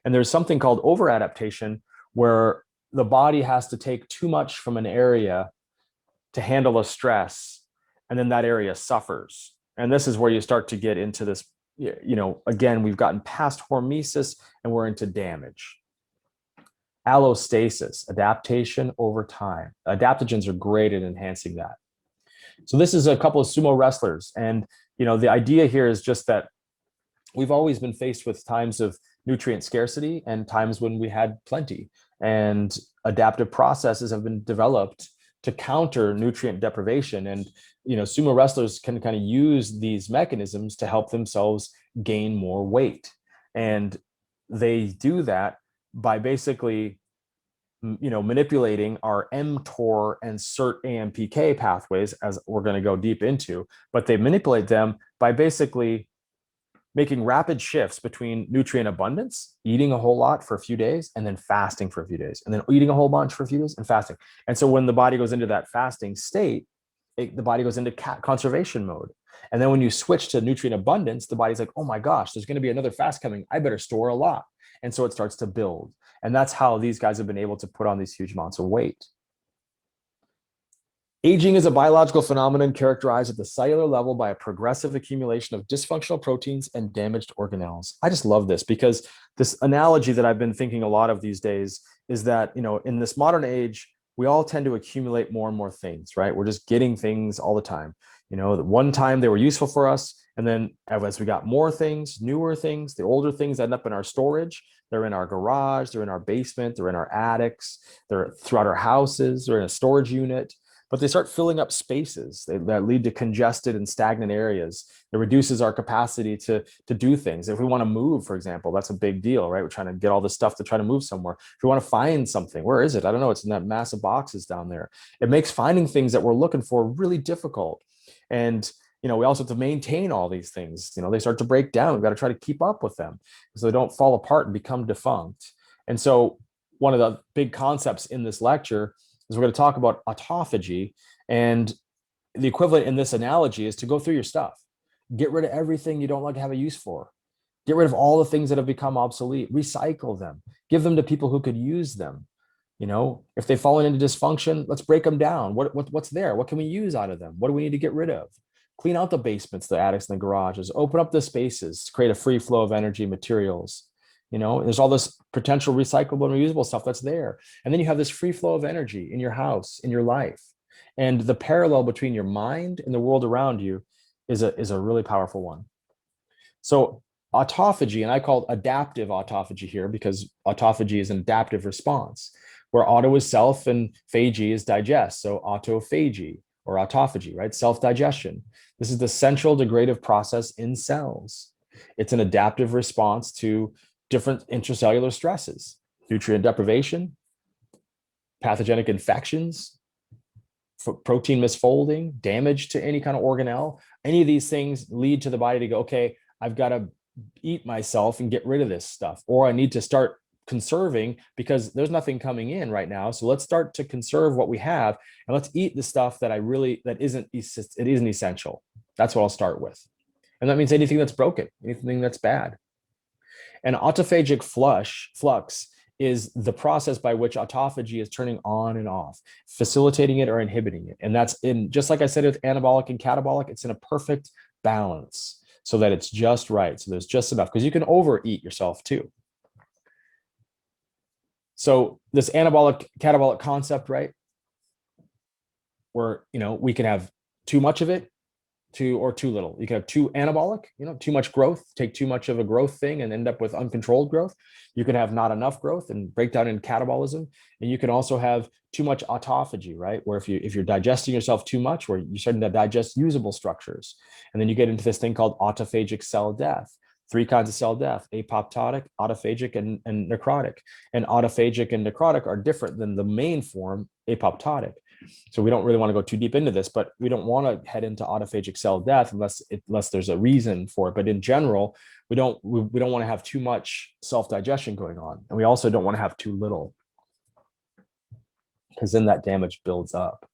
And there's something called over-adaptation, where the body has to take too much from an area to handle a stress, and then that area suffers. And this is where you start to get into this, again, we've gotten past hormesis and we're into damage. Allostasis, adaptation over time. Adaptogens are great at enhancing that. So this is a couple of sumo wrestlers. And, the idea here is just that we've always been faced with times of nutrient scarcity and times when we had plenty. And adaptive processes have been developed to counter nutrient deprivation. And, sumo wrestlers can kind of use these mechanisms to help themselves gain more weight. And they do that by basically, manipulating our mTOR and SIRT-AMPK pathways, as we're going to go deep into, but they manipulate them by basically making rapid shifts between nutrient abundance, eating a whole lot for a few days, and then fasting for a few days, and then eating a whole bunch for a few days and fasting. And so when the body goes into that fasting state, the body goes into conservation mode. And then when you switch to nutrient abundance, the body's like, oh my gosh, there's going to be another fast coming. I better store a lot. And so it starts to build. And that's how these guys have been able to put on these huge amounts of weight. Aging is a biological phenomenon characterized at the cellular level by a progressive accumulation of dysfunctional proteins and damaged organelles. I just love this, because this analogy that I've been thinking a lot of these days is that, in this modern age, we all tend to accumulate more and more things, right? We're just getting things all the time. One time they were useful for us. And then as we got more things, newer things, the older things end up in our storage. They're in our garage, they're in our basement, they're in our attics, they're throughout our houses, they're in a storage unit. But they start filling up spaces that lead to congested and stagnant areas. It reduces our capacity to do things. If we want to move, for example, that's a big deal, right? We're trying to get all this stuff to try to move somewhere. If we want to find something, where is it? I don't know. It's in that massive boxes down there. It makes finding things that we're looking for really difficult. And we also have to maintain all these things. They start to break down. We've got to try to keep up with them so they don't fall apart and become defunct. And so one of the big concepts in this lecture is we're going to talk about autophagy. And the equivalent in this analogy is to go through your stuff. Get rid of everything you don't like to have a use for. Get rid of all the things that have become obsolete. Recycle them. Give them to people who could use them. If they've fallen into dysfunction, let's break them down. What's there? What can we use out of them? What do we need to get rid of? Clean out the basements, the attics, and the garages. Open up the spaces to create a free flow of energy, materials. There's all this potential recyclable and reusable stuff that's there. And then you have this free flow of energy in your house, in your life. And the parallel between your mind and the world around you is a really powerful one. So autophagy, and I call it adaptive autophagy here because autophagy is an adaptive response, where auto is self and phagy is digest. So autophagy or autophagy, right? Self-digestion. This is the central degradative process in cells. It's an adaptive response to different intracellular stresses, nutrient deprivation, pathogenic infections, protein misfolding, damage to any kind of organelle. Any of these things lead to the body to go, okay, I've got to eat myself and get rid of this stuff, or I need to start conserving because there's nothing coming in right now. So let's start to conserve what we have, and let's eat the stuff that isn't essential. That's what I'll start with. And that means anything that's broken, anything that's bad. And autophagic flux is the process by which autophagy is turning on and off, facilitating it or inhibiting it. And that's in, just like I said, with anabolic and catabolic, it's in a perfect balance so that it's just right. So there's just enough, because you can overeat yourself too. So this anabolic catabolic concept, right? Where, we can have too much of it, or too little. You can have too anabolic, too much growth, take too much of a growth thing and end up with uncontrolled growth. You can have not enough growth and break down in catabolism. And you can also have too much autophagy, right? Where if you're digesting yourself too much, where you're starting to digest usable structures. And then you get into this thing called autophagic cell death. 3 kinds of cell death: apoptotic, autophagic, and necrotic. And autophagic and necrotic are different than the main form, apoptotic. So we don't really want to go too deep into this, but we don't want to head into autophagic cell death unless there's a reason for it. But in general, we don't want to have too much self-digestion going on. And we also don't want to have too little, because then that damage builds up.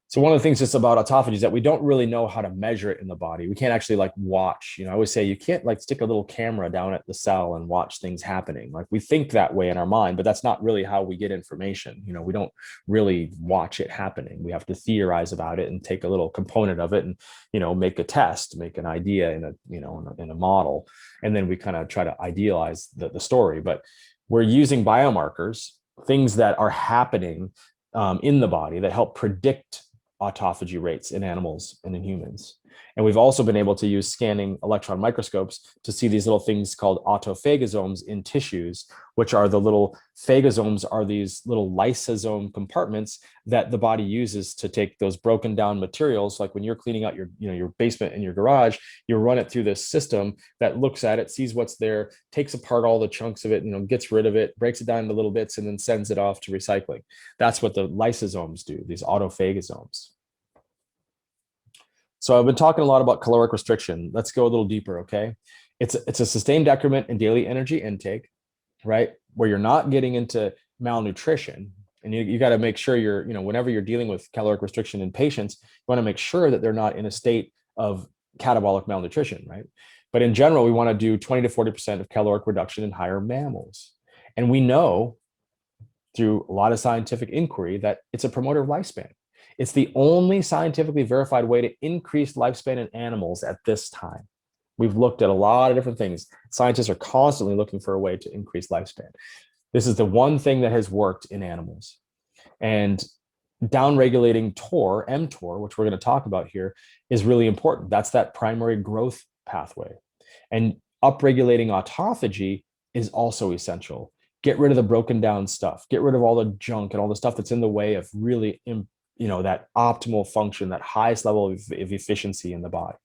So one of the things just about autophagy is that we don't really know how to measure it in the body. We can't actually watch. I always say you can't stick a little camera down at the cell and watch things happening. We think that way in our mind, but that's not really how we get information. We don't really watch it happening. We have to theorize about it and take a little component of it and, make a test, make an idea in a model. And then we kind of try to idealize the story. But we're using biomarkers, things that are happening in the body that help predict autophagy rates in animals and in humans. And we've also been able to use scanning electron microscopes to see these little things called autophagosomes in tissues, which are the little phagosomes, are these little lysosome compartments that the body uses to take those broken down materials. Like when you're cleaning out your basement and your garage, you run it through this system that looks at it, sees what's there, takes apart all the chunks of it, gets rid of it, breaks it down into little bits, and then sends it off to recycling. That's what the lysosomes do, these autophagosomes. So I've been talking a lot about caloric restriction. Let's go a little deeper, okay? It's a sustained decrement in daily energy intake, right? Where you're not getting into malnutrition. And you got to make sure whenever you're dealing with caloric restriction in patients, you want to make sure that they're not in a state of catabolic malnutrition, right? But in general, we want to do 20 to 40% of caloric reduction in higher mammals. And we know through a lot of scientific inquiry that it's a promoter of lifespan. It's the only scientifically verified way to increase lifespan in animals at this time. We've looked at a lot of different things. Scientists are constantly looking for a way to increase lifespan. This is the one thing that has worked in animals. And downregulating TOR, mTOR, which we're going to talk about here, is really important. That's that primary growth pathway. And upregulating autophagy is also essential. Get rid of the broken down stuff. Get rid of all the junk and all the stuff that's in the way of really that optimal function, that highest level of efficiency in the body.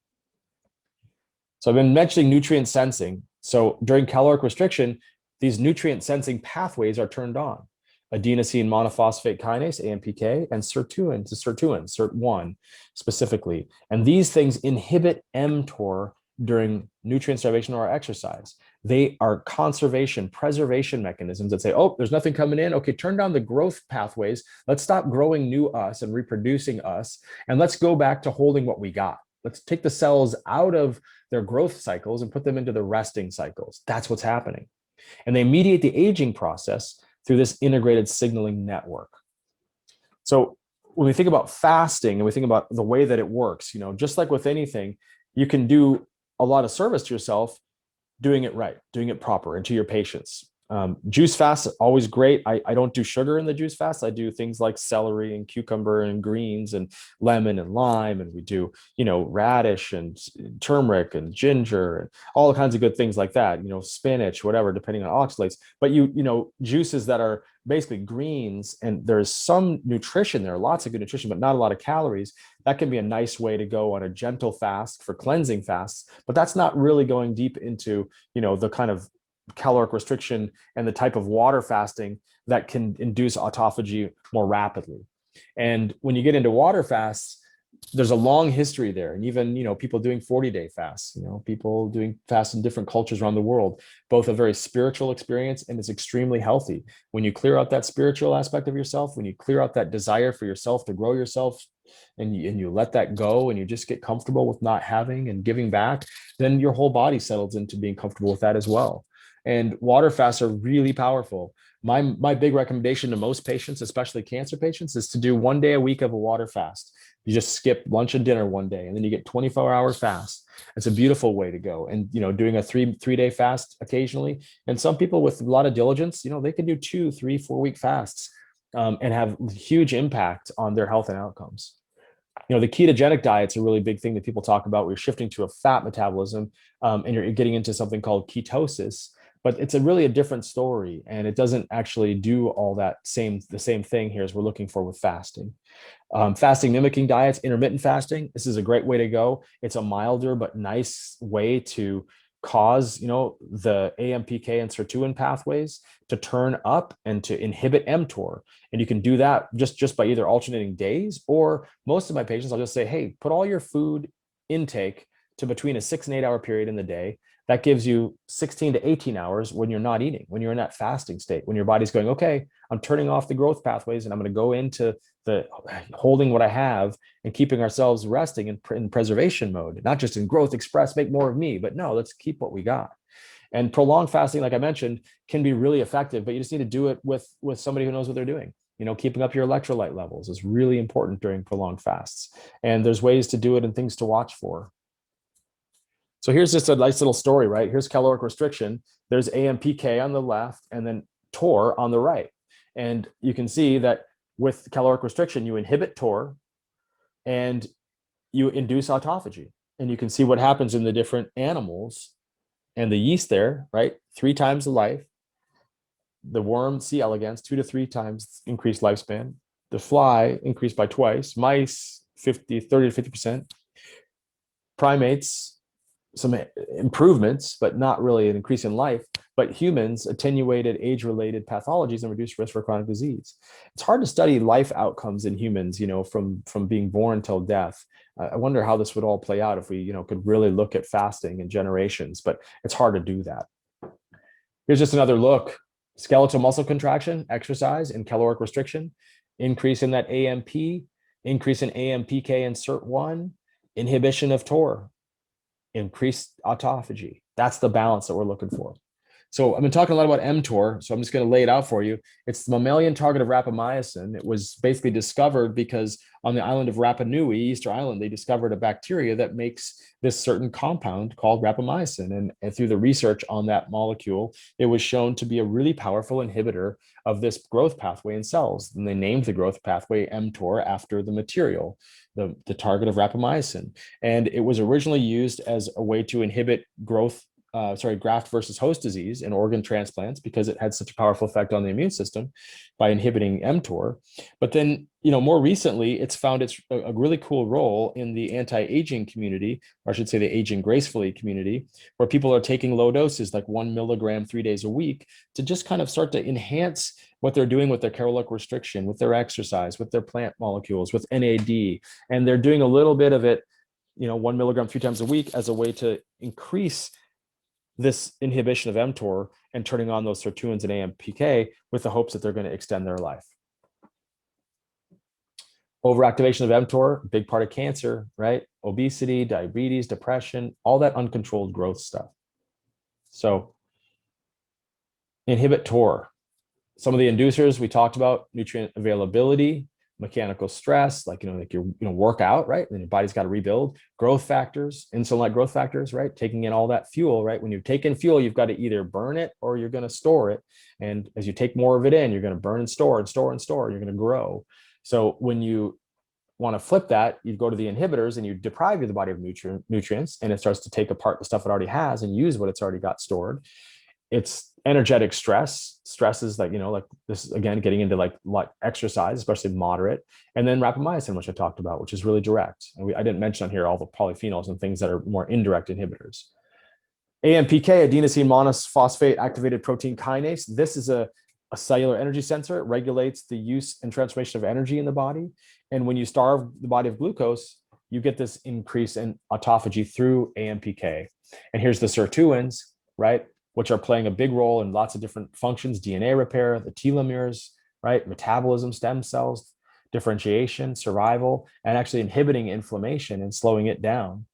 So I've been mentioning nutrient sensing. So during caloric restriction, these nutrient sensing pathways are turned on. Adenosine monophosphate kinase, AMPK, and sirtuin, SIRT1 specifically. And these things inhibit mTOR during nutrient starvation or exercise. They are preservation mechanisms that say, oh, there's nothing coming in. Okay, turn down the growth pathways. Let's stop growing new us and reproducing us. And let's go back to holding what we got. Let's take the cells out of their growth cycles and put them into the resting cycles. That's what's happening. And they mediate the aging process through this integrated signaling network. So when we think about fasting and we think about the way that it works, just like with anything, you can do a lot of service to yourself doing it right, doing it proper, and to your patients. Juice fast, always great. I don't do sugar in the juice fast. I do things like celery and cucumber and greens and lemon and lime. And we do, radish and turmeric and ginger and all kinds of good things like that, spinach, whatever, depending on oxalates. But juices that are basically greens, and there's some nutrition there, lots of good nutrition, but not a lot of calories. That can be a nice way to go on a gentle fast for cleansing fasts, but that's not really going deep into, the kind of caloric restriction and the type of water fasting that can induce autophagy more rapidly. And when you get into water fasts, there's a long history there. And even, people doing 40-day fasts, people doing fasts in different cultures around the world, both a very spiritual experience and it's extremely healthy. When you clear out that spiritual aspect of yourself, when you clear out that desire for yourself to grow yourself, and you let that go and you just get comfortable with not having and giving back, then your whole body settles into being comfortable with that as well. And water fasts are really powerful. My big recommendation to most patients, especially cancer patients, is to do 1 day a week of a water fast. You just skip lunch and dinner 1 day, and then you get 24-hour fast. It's a beautiful way to go. And doing a three-day fast occasionally. And some people with a lot of diligence, they can do 2, 3, 4 week fasts, and have huge impact on their health and outcomes. The ketogenic diet's a really big thing that people talk about. We're shifting to a fat metabolism, and you're getting into something called ketosis, but it's really a different story, and it doesn't actually do all the same thing here as we're looking for with fasting. Fasting mimicking diets, intermittent fasting, this is a great way to go. It's a milder but nice way to cause the AMPK and sirtuin pathways to turn up and to inhibit mTOR. And you can do that just by either alternating days, or most of my patients, I'll just say, hey, put all your food intake to between a 6 and 8 hour period in the day. That gives you 16 to 18 hours when you're not eating, when you're in that fasting state, when your body's going, okay, I'm turning off the growth pathways and I'm going to go into the holding what I have and keeping ourselves resting in preservation mode, not just in growth, express, make more of me, but no, let's keep what we got. And prolonged fasting, like I mentioned, can be really effective, but you just need to do it with somebody who knows what they're doing. Keeping up your electrolyte levels is really important during prolonged fasts. And there's ways to do it and things to watch for. So here's just a nice little story, right? Here's caloric restriction. There's AMPK on the left and then TOR on the right. And you can see that with caloric restriction, you inhibit TOR and you induce autophagy. And you can see what happens in the different animals and the yeast there, right? 3 times the life. The worm, C. elegans, 2 to 3 times increased lifespan. The fly increased by twice. Mice, 30 to 50%. Primates, some improvements, but not really an increase in life. But humans, attenuated age-related pathologies and reduced risk for chronic disease. It's hard to study life outcomes in humans, from being born till death. I wonder how this would all play out if we, could really look at fasting in generations, but it's hard to do that. Here's just another look. Skeletal muscle contraction, exercise, and caloric restriction, increase in that AMP, increase in AMPK and SIRT1, inhibition of TOR, increased autophagy. That's the balance that we're looking for. So I've been talking a lot about mTOR, so I'm just going to lay it out for you. It's the mammalian target of rapamycin. It was basically discovered because on the island of Rapa Nui, Easter Island, they discovered a bacteria that makes this certain compound called rapamycin. And through the research on that molecule, it was shown to be a really powerful inhibitor of this growth pathway in cells. And they named the growth pathway mTOR after the material, the target of rapamycin. And it was originally used as a way to inhibit graft versus host disease in organ transplants because it had such a powerful effect on the immune system by inhibiting mTOR. But then, more recently, it's found a really cool role in the anti-aging community, or I should say the aging gracefully community, where people are taking low doses, like 1 milligram 3 days a week, to just kind of start to enhance what they're doing with their caloric restriction, with their exercise, with their plant molecules, with NAD. And they're doing a little bit of it, 1 milligram 3 times a week as a way to increase this inhibition of mTOR and turning on those sirtuins and AMPK with the hopes that they're going to extend their life. Overactivation of mTOR, big part of cancer, right? Obesity, diabetes, depression, all that uncontrolled growth stuff. So inhibit TOR. Some of the inducers we talked about: nutrient availability, mechanical stress, like you work out, right? And your body's got to rebuild. Growth factors, insulin-like growth factors, right? Taking in all that fuel, right? When you take in fuel, you've got to either burn it or you're going to store it. And as you take more of it in, you're going to burn and store and store and store. You're going to grow. So when you want to flip that, you go to the inhibitors and you deprive the body of nutrients, and it starts to take apart the stuff it already has and use what it's already got stored. It's energetic stress. Stress is like this is, again, getting into like exercise, especially moderate. And then rapamycin, which I talked about, which is really direct. And I didn't mention on here all the polyphenols and things that are more indirect inhibitors. AMPK, adenosine monophosphate activated protein kinase. This is a cellular energy sensor. It regulates the use and transformation of energy in the body. And when you starve the body of glucose, you get this increase in autophagy through AMPK. And here's the sirtuins, right, which are playing a big role in lots of different functions: DNA repair, the telomeres, right, metabolism, stem cells, differentiation, survival, and actually inhibiting inflammation and slowing it down.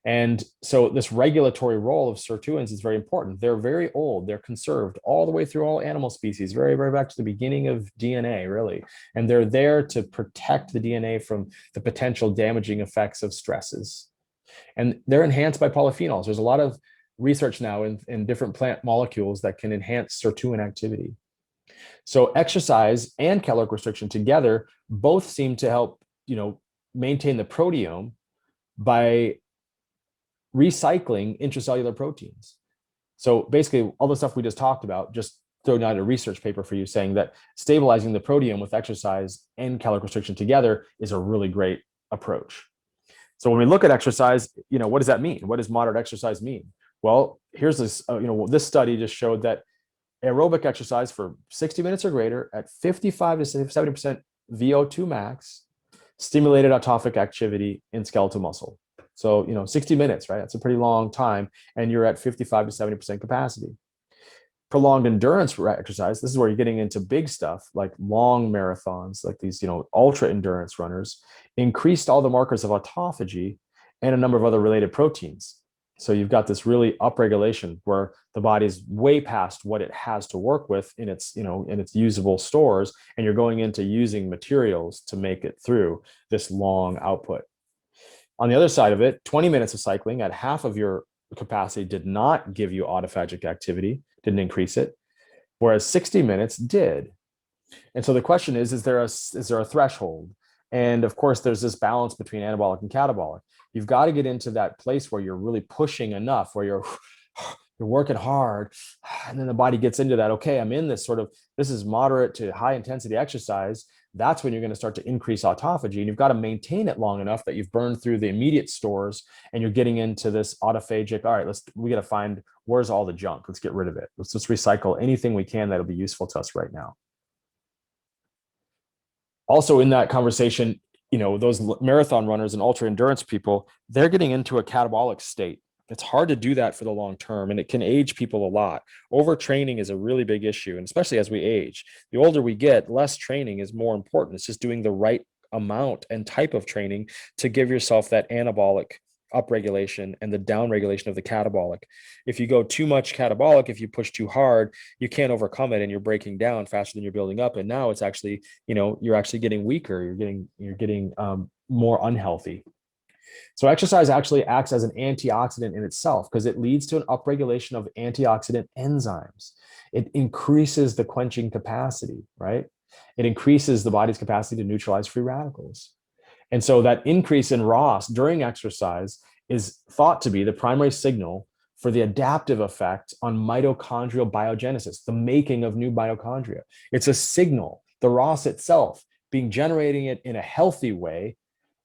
And so this regulatory role of sirtuins is very important. They're very old. They're conserved all the way through all animal species, very, very back to the beginning of DNA, really. And they're there to protect the DNA from the potential damaging effects of stresses. And they're enhanced by polyphenols. There's a lot of research now in different plant molecules that can enhance sirtuin activity. So exercise and caloric restriction together both seem to help, maintain the proteome by recycling intracellular proteins. So basically, all the stuff we just talked about, just throwing out a research paper for you saying that stabilizing the proteome with exercise and caloric restriction together is a really great approach. So when we look at exercise, what does that mean? What does moderate exercise mean? Well, here's this, this study just showed that aerobic exercise for 60 minutes or greater at 55 to 70% VO2 max stimulated autophagic activity in skeletal muscle. So, 60 minutes, right? That's a pretty long time. And you're at 55 to 70% capacity. Prolonged endurance exercise, this is where you're getting into big stuff like long marathons, like these, ultra endurance runners, increased all the markers of autophagy and a number of other related proteins. So you've got this really upregulation where the body's way past what it has to work with in its, in its usable stores, and you're going into using materials to make it through this long output. On the other side of it, 20 minutes of cycling at half of your capacity did not give you autophagic activity, didn't increase it, whereas 60 minutes did. And so the question is there a threshold? And of course, there's this balance between anabolic and catabolic. You've got to get into that place where you're really pushing enough, where you're working hard, and then the body gets into that, okay, I'm in this this is moderate to high intensity exercise. That's when you're going to start to increase autophagy, and you've got to maintain it long enough that you've burned through the immediate stores and you're getting into this autophagic. All right, we got to find where's all the junk. Let's get rid of it. Let's just recycle anything we can that'll be useful to us right now. Also in that conversation, those marathon runners and ultra endurance people, they're getting into a catabolic state. It's hard to do that for the long term, and it can age people a lot. Overtraining is a really big issue, and especially as we age. The older we get, less training is more important. It's just doing the right amount and type of training to give yourself that anabolic upregulation and the downregulation of the catabolic. If you go too much catabolic, if you push too hard, you can't overcome it and you're breaking down faster than you're building up. And now it's actually, you're actually getting weaker. You're getting more unhealthy. So exercise actually acts as an antioxidant in itself because it leads to an upregulation of antioxidant enzymes. It increases the quenching capacity, right? It increases the body's capacity to neutralize free radicals. And so that increase in ROS during exercise is thought to be the primary signal for the adaptive effect on mitochondrial biogenesis, the making of new mitochondria. It's a signal. The ROS itself, generating it in a healthy way,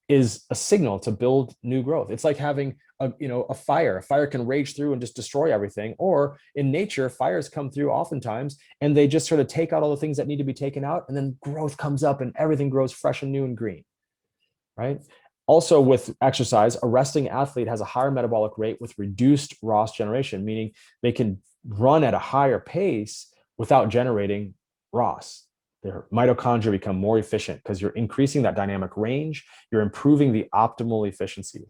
is a signal to build new growth. It's like having a fire. A fire can rage through and just destroy everything. Or in nature, fires come through oftentimes and they just sort of take out all the things that need to be taken out, and then growth comes up and everything grows fresh and new and green. Right? Also, with exercise, a resting athlete has a higher metabolic rate with reduced ROS generation, meaning they can run at a higher pace without generating ROS. Their mitochondria become more efficient because you're increasing that dynamic range. You're improving the optimal efficiency.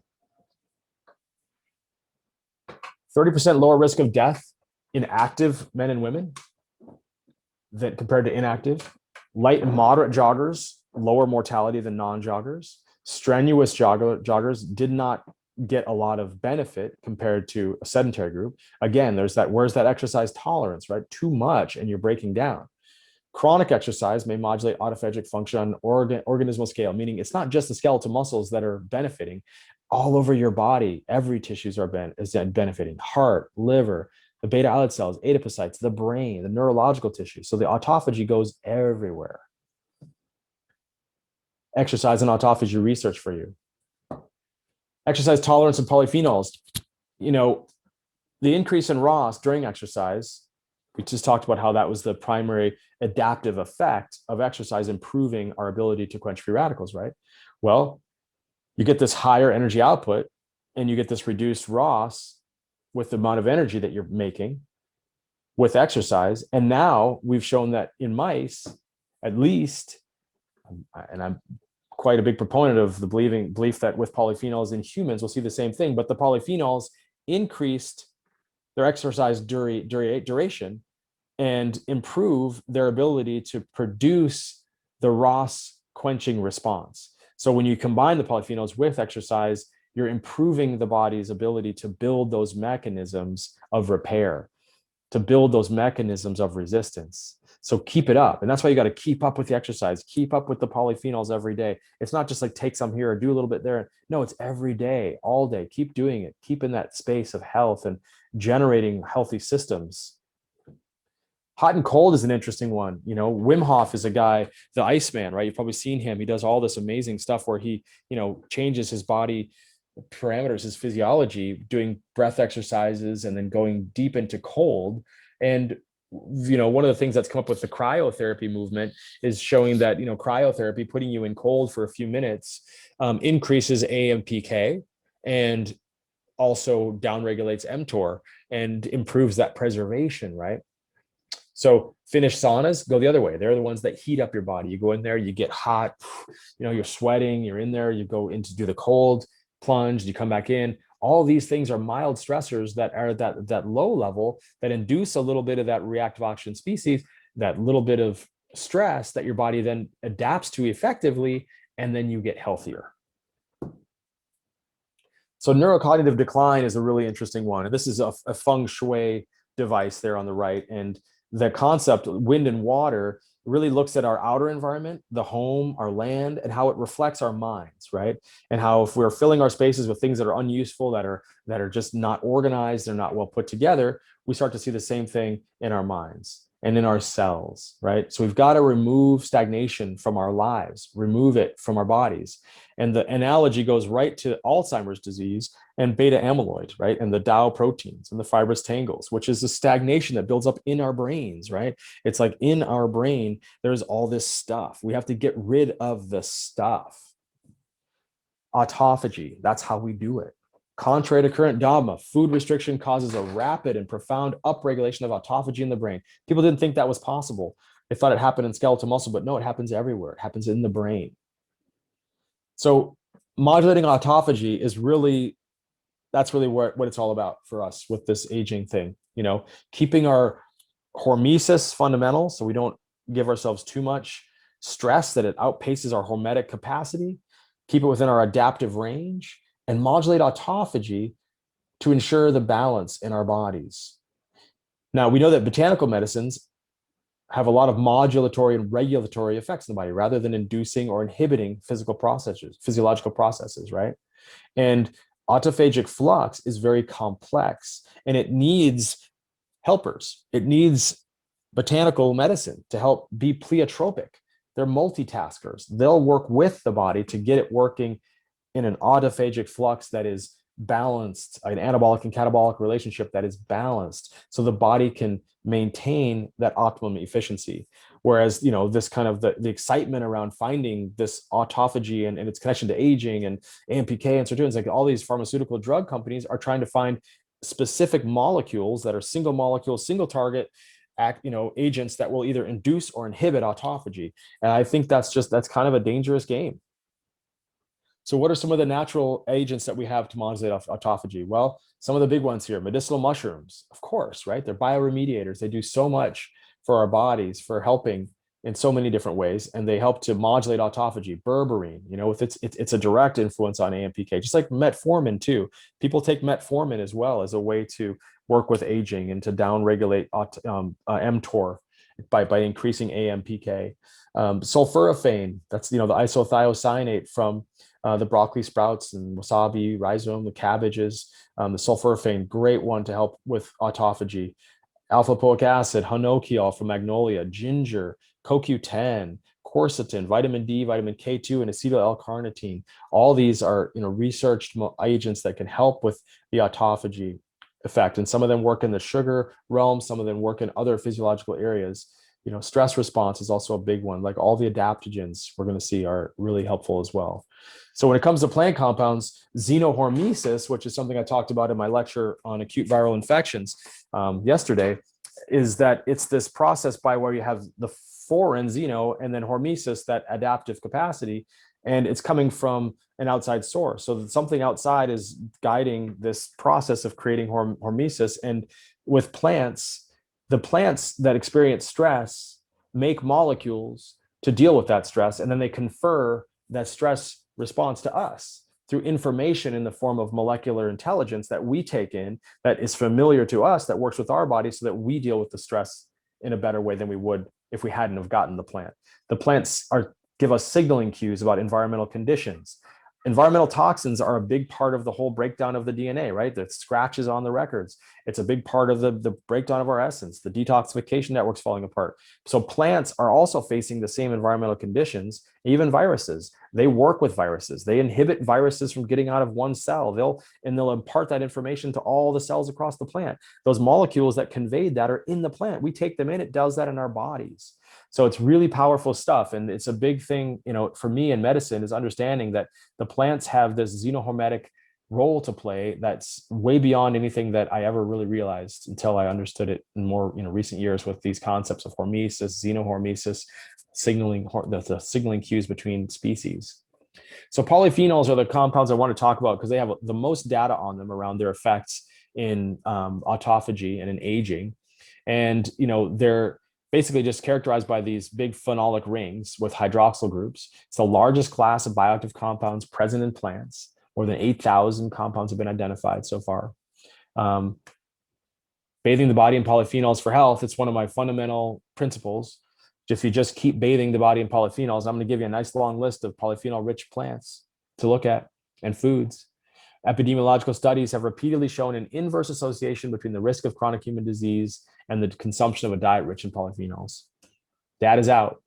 30% lower risk of death in active men and women than compared to inactive. Light and moderate joggers, lower mortality than non-joggers. Strenuous joggers did not get a lot of benefit compared to a sedentary group. Again, where's that exercise tolerance, right? Too much and you're breaking down. Chronic exercise may modulate autophagic function on organismal scale, meaning it's not just the skeletal muscles that are benefiting. All over your body, every tissues is benefiting. Heart, liver, the beta islet cells, adipocytes, the brain, the neurological tissue. So the autophagy goes everywhere. Exercise and autophagy research for you. Exercise tolerance and polyphenols. The increase in ROS during exercise, we just talked about how that was the primary adaptive effect of exercise improving our ability to quench free radicals, right? Well, you get this higher energy output and you get this reduced ROS with the amount of energy that you're making with exercise. And now we've shown that in mice, at least, and I'm quite a big proponent of the belief that with polyphenols in humans, we'll see the same thing, but the polyphenols increased their exercise duration and improve their ability to produce the ROS quenching response. So when you combine the polyphenols with exercise, you're improving the body's ability to build those mechanisms of repair, to build those mechanisms of resistance. So keep it up. And that's why you got to keep up with the exercise, keep up with the polyphenols every day. It's not just like take some here or do a little bit there. No, it's every day, all day. Keep doing it. Keep in that space of health and generating healthy systems. Hot and cold is an interesting one. You know, Wim Hof is a guy, the Iceman, right? You've probably seen him. He does all this amazing stuff where he, changes his body parameters, his physiology, doing breath exercises and then going deep into cold. And, one of the things that's come up with the cryotherapy movement is showing that, cryotherapy, putting you in cold for a few minutes, increases AMPK and also downregulates mTOR and improves that preservation, right? So Finnish saunas go the other way. They're the ones that heat up your body. You go in there, you get hot, you're sweating, you're in there, you go in to do the cold plunge, you come back in. All these things are mild stressors that are at that low level that induce a little bit of that reactive oxygen species, that little bit of stress that your body then adapts to effectively, and then you get healthier. So neurocognitive decline is a really interesting one. And this is a feng shui device there on the right. And the concept, wind and water, really looks at our outer environment, the home, our land, and how it reflects our minds, right? And how if we're filling our spaces with things that are unuseful, that are just not organized, they're not well put together, we start to see the same thing in our minds and in our cells, right? So we've got to remove stagnation from our lives, remove it from our bodies. And the analogy goes right to Alzheimer's disease and beta amyloid, right? And the Tau proteins and the fibrous tangles, which is the stagnation that builds up in our brains, right? It's like in our brain, there's all this stuff. We have to get rid of the stuff. Autophagy, that's how we do it. Contrary to current dogma, food restriction causes a rapid and profound upregulation of autophagy in the brain. People didn't think that was possible. They thought it happened in skeletal muscle, but no, it happens everywhere. It happens in the brain. So modulating autophagy is that's really what it's all about for us with this aging thing. Keeping our hormesis fundamentals so we don't give ourselves too much stress that it outpaces our hormetic capacity, keep it within our adaptive range, and modulate autophagy to ensure the balance in our bodies. Now, we know that botanical medicines have a lot of modulatory and regulatory effects in the body rather than inducing or inhibiting physiological processes, right? And autophagic flux is very complex and it needs helpers. It needs botanical medicine to help be pleiotropic. They're multitaskers. They'll work with the body to get it working in an autophagic flux that is balanced, an anabolic and catabolic relationship that is balanced, so the body can maintain that optimum efficiency. Whereas, this kind of the excitement around finding this autophagy and its connection to aging and AMPK and sirtuins, like all these pharmaceutical drug companies are trying to find specific molecules that are single molecule, single target agents that will either induce or inhibit autophagy. And I think that's kind of a dangerous game. So what are some of the natural agents that we have to modulate autophagy? Well, some of the big ones here, medicinal mushrooms, of course, right? They're bioremediators. They do so much for our bodies, for helping in so many different ways, and they help to modulate autophagy. Berberine, with it's a direct influence on AMPK, just like metformin too. People take metformin as well as a way to work with aging and to downregulate mTOR by increasing AMPK. Sulforaphane, that's the isothiocyanate from the broccoli sprouts and wasabi, rhizome, the cabbages, the sulforaphane, great one to help with autophagy. Alpha-lipoic acid, hinokiol from magnolia, ginger, CoQ10, quercetin, vitamin D, vitamin K2, and acetyl L-carnitine. All these are researched agents that can help with the autophagy effect. And some of them work in the sugar realm, some of them work in other physiological areas. Stress response is also a big one. Like all the adaptogens we're going to see are really helpful as well. So when it comes to plant compounds, xenohormesis, which is something I talked about in my lecture on acute viral infections yesterday, is that it's this process by where you have the foreign xeno and then hormesis, that adaptive capacity. and it's coming from an outside source. So that something outside is guiding this process of creating hormesis. And with plants, the plants that experience stress make molecules to deal with that stress, and then they confer that stress response to us through information in the form of molecular intelligence that we take in, that is familiar to us, that works with our body, so that we deal with the stress in a better way than we would if we hadn't have gotten the plant. The plants give us signaling cues about environmental conditions. Environmental toxins are a big part of the whole breakdown of the DNA, right? The scratches on the records. It's a big part of the breakdown of our essence, the detoxification networks falling apart. So plants are also facing the same environmental conditions, even viruses. They work with viruses. They inhibit viruses from getting out of one cell. They'll impart that information to all the cells across the plant. Those molecules that conveyed that are in the plant. We take them in, it does that in our bodies. So it's really powerful stuff. And it's a big thing, for me in medicine, is understanding that the plants have this xenohormetic role to play that's way beyond anything that I ever really realized until I understood it in more recent years with these concepts of hormesis, xenohormesis, signaling the signaling cues between species. So polyphenols are the compounds I want to talk about because they have the most data on them around their effects in autophagy and in aging. And they're basically just characterized by these big phenolic rings with hydroxyl groups. It's the largest class of bioactive compounds present in plants. More than 8,000 compounds have been identified so far. Bathing the body in polyphenols for health, it's one of my fundamental principles. If you just keep bathing the body in polyphenols, I'm going to give you a nice long list of polyphenol-rich plants to look at and foods. Epidemiological studies have repeatedly shown an inverse association between the risk of chronic human disease and the consumption of a diet rich in polyphenols. Data's out.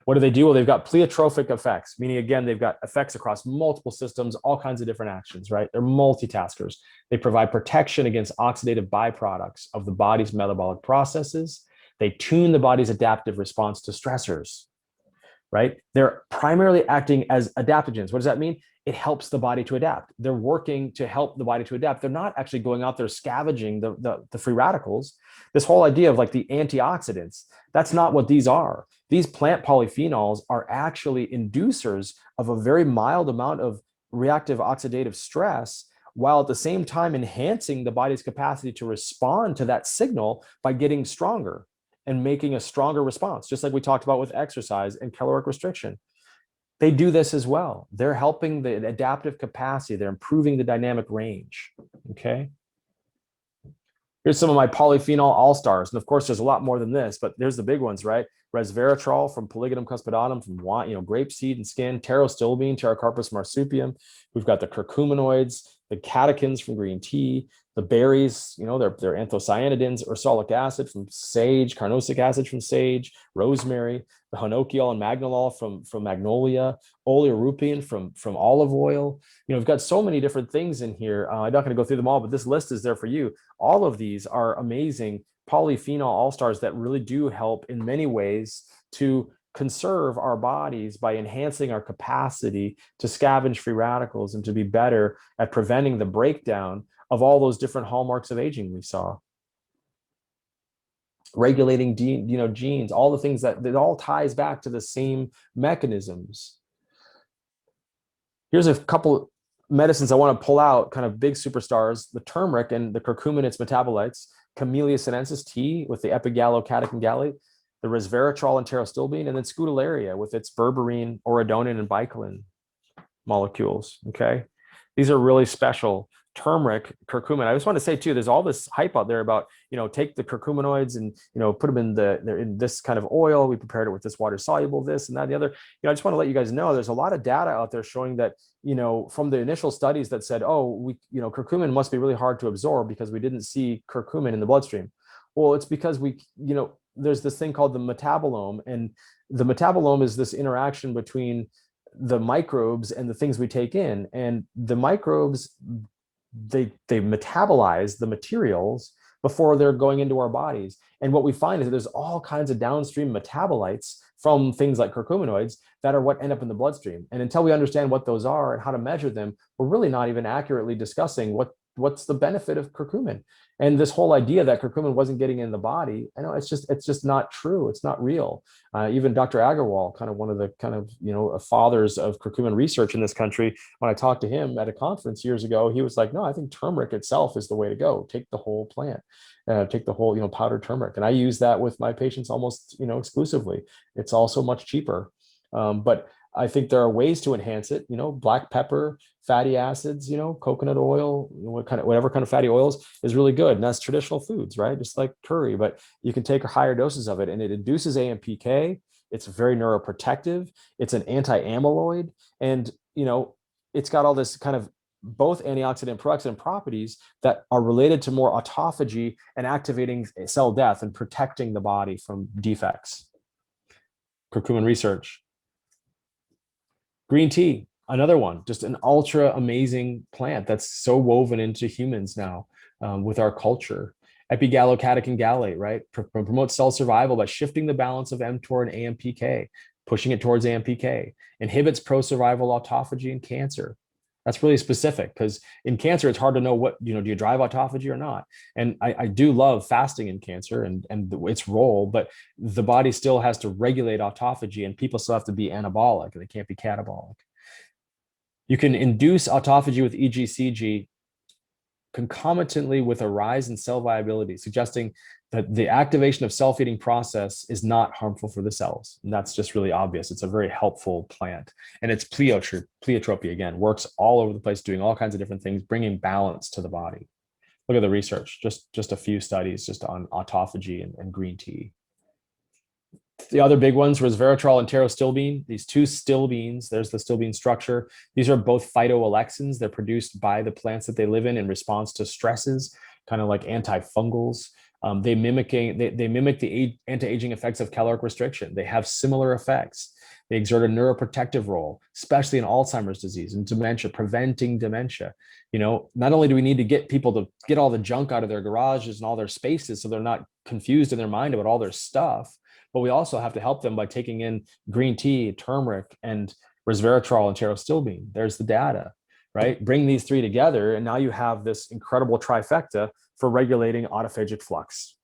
What do? Well, they've got pleiotropic effects, meaning, again, they've got effects across multiple systems, all kinds of different actions, right? They're multitaskers. They provide protection against oxidative byproducts of the body's metabolic processes. They tune the body's adaptive response to stressors, right? They're primarily acting as adaptogens. What does that mean? It helps the body to adapt. They're working to help the body to adapt. They're not actually going out there scavenging the free radicals. This whole idea of like the antioxidants, that's not what these are. These plant polyphenols are actually inducers of a very mild amount of reactive oxidative stress, while at the same time enhancing the body's capacity to respond to that signal by getting stronger and making a stronger response, just like we talked about with exercise and caloric restriction. They do this as well. They're helping the adaptive capacity. They're improving the dynamic range, okay? Here's some of my polyphenol all-stars. And of course, there's a lot more than this, but there's the big ones, right? Resveratrol from Polygonum cuspidatum, from grapeseed and skin, pterostilbene, Pterocarpus marsupium. We've got the curcuminoids, the catechins from green tea, the berries, they're anthocyanidins, ursolic acid from sage, carnosic acid from sage, rosemary, the hinokiol and magnolol from magnolia, oleuropein from olive oil. We've got so many different things in here. I'm not going to go through them all, but this list is there for you. All of these are amazing polyphenol all-stars that really do help in many ways to conserve our bodies by enhancing our capacity to scavenge free radicals and to be better at preventing the breakdown of all those different hallmarks of aging we saw. Regulating genes, all the things that it all ties back to the same mechanisms. Here's a couple medicines I want to pull out, kind of big superstars: the turmeric and the curcumin, its metabolites, Camellia sinensis tea with the epigallocatechin gallate, the resveratrol and pterostilbene, and then scutellaria with its berberine, orodonin, and bicolin molecules. Okay, these are really special. Turmeric, curcumin. I just want to say too, there's all this hype out there about, take the curcuminoids and, put them in this kind of oil. We prepared it with this water soluble, this and that, and the other. I just want to let you guys know there's a lot of data out there showing that, from the initial studies that said, curcumin must be really hard to absorb because we didn't see curcumin in the bloodstream. Well, it's because there's this thing called the metabolome, and the metabolome is this interaction between the microbes and the things we take in, and the microbes, they metabolize the materials before they're going into our bodies. And what we find is that there's all kinds of downstream metabolites from things like curcuminoids that are what end up in the bloodstream. And until we understand what those are and how to measure them, we're really not even accurately discussing what what's the benefit of curcumin? And this whole idea that curcumin wasn't getting in the body, I know it's just not true. It's not real. Even Dr. Agarwal, kind of one of the kind of, fathers of curcumin research in this country, when I talked to him at a conference years ago, he was like, no, I think turmeric itself is the way to go. Take the whole plant, take the whole, powdered turmeric. And I use that with my patients almost, exclusively. It's also much cheaper. But I think there are ways to enhance it, black pepper, fatty acids, coconut oil, whatever kind of fatty oils is really good. And that's traditional foods, right? Just like curry, but you can take higher doses of it and it induces AMPK. It's very neuroprotective. It's an anti-amyloid. And, it's got all this kind of both antioxidant and pro-oxidant properties that are related to more autophagy and activating cell death and protecting the body from defects. Curcumin research. Green tea, another one, just an ultra amazing plant that's so woven into humans now with our culture. Epigallocatechin gallate, right? Promotes cell survival by shifting the balance of mTOR and AMPK, pushing it towards AMPK. Inhibits pro-survival autophagy in cancer. That's really specific because in cancer, it's hard to know what, do you drive autophagy or not? And I do love fasting in cancer and its role, but the body still has to regulate autophagy and people still have to be anabolic and they can't be catabolic. You can induce autophagy with EGCG concomitantly with a rise in cell viability, suggesting that the activation of self-eating process is not harmful for the cells. And that's just really obvious. It's a very helpful plant. And it's pleiotropy, again, works all over the place, doing all kinds of different things, bringing balance to the body. Look at the research, just a few studies just on autophagy and green tea. The other big ones was resveratrol and pterostilbene. These two stilbenes, there's the stilbene structure. These are both phytoalexins. They're produced by the plants that they live in response to stresses, kind of like antifungals. They mimic the anti-aging effects of caloric restriction. They have similar effects. They exert a neuroprotective role, especially in Alzheimer's disease and dementia, preventing dementia. Not only do we need to get people to get all the junk out of their garages and all their spaces so they're not confused in their mind about all their stuff, but we also have to help them by taking in green tea, turmeric, and resveratrol and pterostilbene. There's the data, right? Bring these three together, and now you have this incredible trifecta for regulating autophagic flux.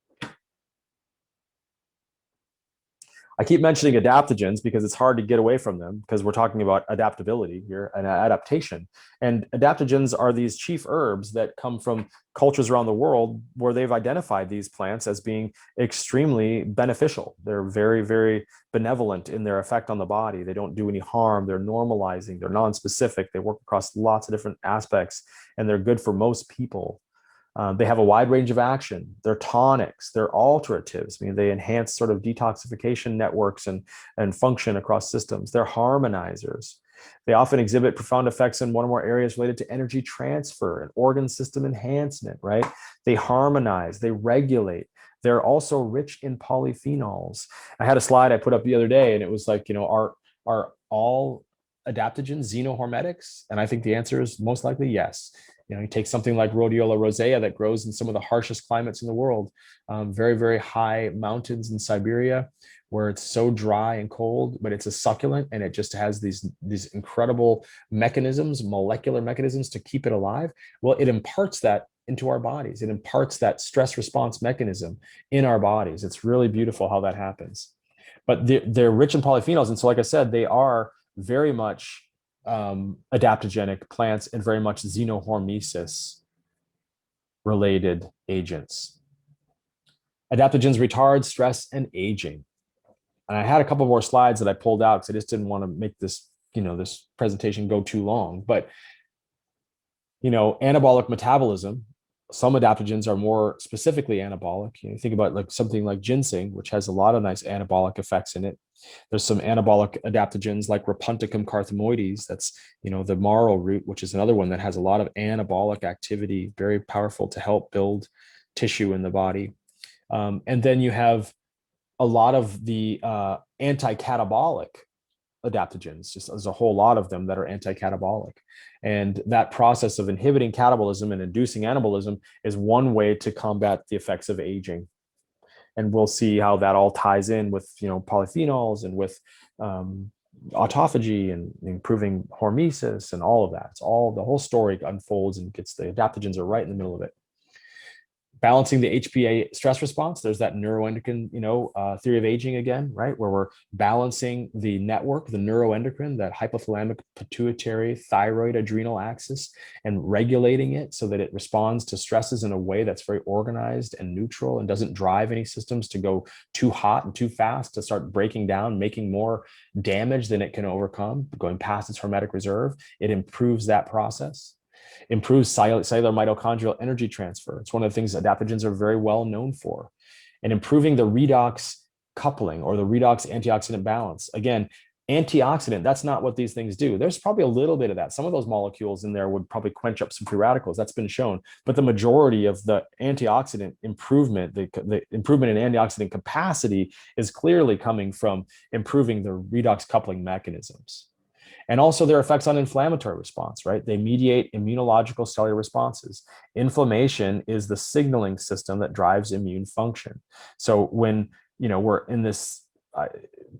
I keep mentioning adaptogens because it's hard to get away from them because we're talking about adaptability here and adaptation. And adaptogens are these chief herbs that come from cultures around the world where they've identified these plants as being extremely beneficial. They're very, very benevolent in their effect on the body. They don't do any harm. They're normalizing. They're non-specific. They work across lots of different aspects, and they're good for most people. They have a wide range of action. They're tonics, they're alteratives. I mean, they enhance sort of detoxification networks and function across systems. They're harmonizers. They often exhibit profound effects in one or more areas related to energy transfer and organ system enhancement, right? They harmonize, they regulate. They're also rich in polyphenols. I had a slide I put up the other day, and it was like, are all adaptogens xenohormetics? And I think the answer is most likely yes. You take something like Rhodiola rosea that grows in some of the harshest climates in the world, very, very high mountains in Siberia, where it's so dry and cold, but it's a succulent and it just has these incredible mechanisms, molecular mechanisms to keep it alive. Well, it imparts that into our bodies. It imparts that stress response mechanism in our bodies. It's really beautiful how that happens. But they're rich in polyphenols. And so, like I said, they are very much adaptogenic plants and very much xenohormesis related agents. Adaptogens retard stress and aging. And I had a couple more slides that I pulled out because I just didn't want to make this, this presentation go too long. But, anabolic metabolism, some adaptogens are more specifically anabolic. Think about like something like ginseng, which has a lot of nice anabolic effects in it. There's some anabolic adaptogens like Rapunticum carthamoides. That's, the marrow root, which is another one that has a lot of anabolic activity, very powerful to help build tissue in the body. And then you have a lot of the anti-catabolic adaptogens. Just there's a whole lot of them that are anti-catabolic. And that process of inhibiting catabolism and inducing anabolism is one way to combat the effects of aging. And we'll see how that all ties in with, polyphenols and with, autophagy and improving hormesis and all of that. It's all, the whole story unfolds and gets, the adaptogens are right in the middle of it. Balancing the HPA stress response, there's that neuroendocrine, theory of aging again, right? Where we're balancing the network, the neuroendocrine, that hypothalamic pituitary thyroid adrenal axis, and regulating it so that it responds to stresses in a way that's very organized and neutral and doesn't drive any systems to go too hot and too fast to start breaking down, making more damage than it can overcome, going past its hormetic reserve. It improves that process. Improves cellular mitochondrial energy transfer. It's one of the things adaptogens are very well known for. And improving the redox coupling or the redox antioxidant balance. Again, antioxidant, that's not what these things do. There's probably a little bit of that. Some of those molecules in there would probably quench up some free radicals. That's been shown. But the majority of the antioxidant improvement, the improvement in antioxidant capacity is clearly coming from improving the redox coupling mechanisms. And also their effects on inflammatory response, right? They mediate immunological cellular responses. Inflammation is the signaling system that drives immune function. So when, we're in this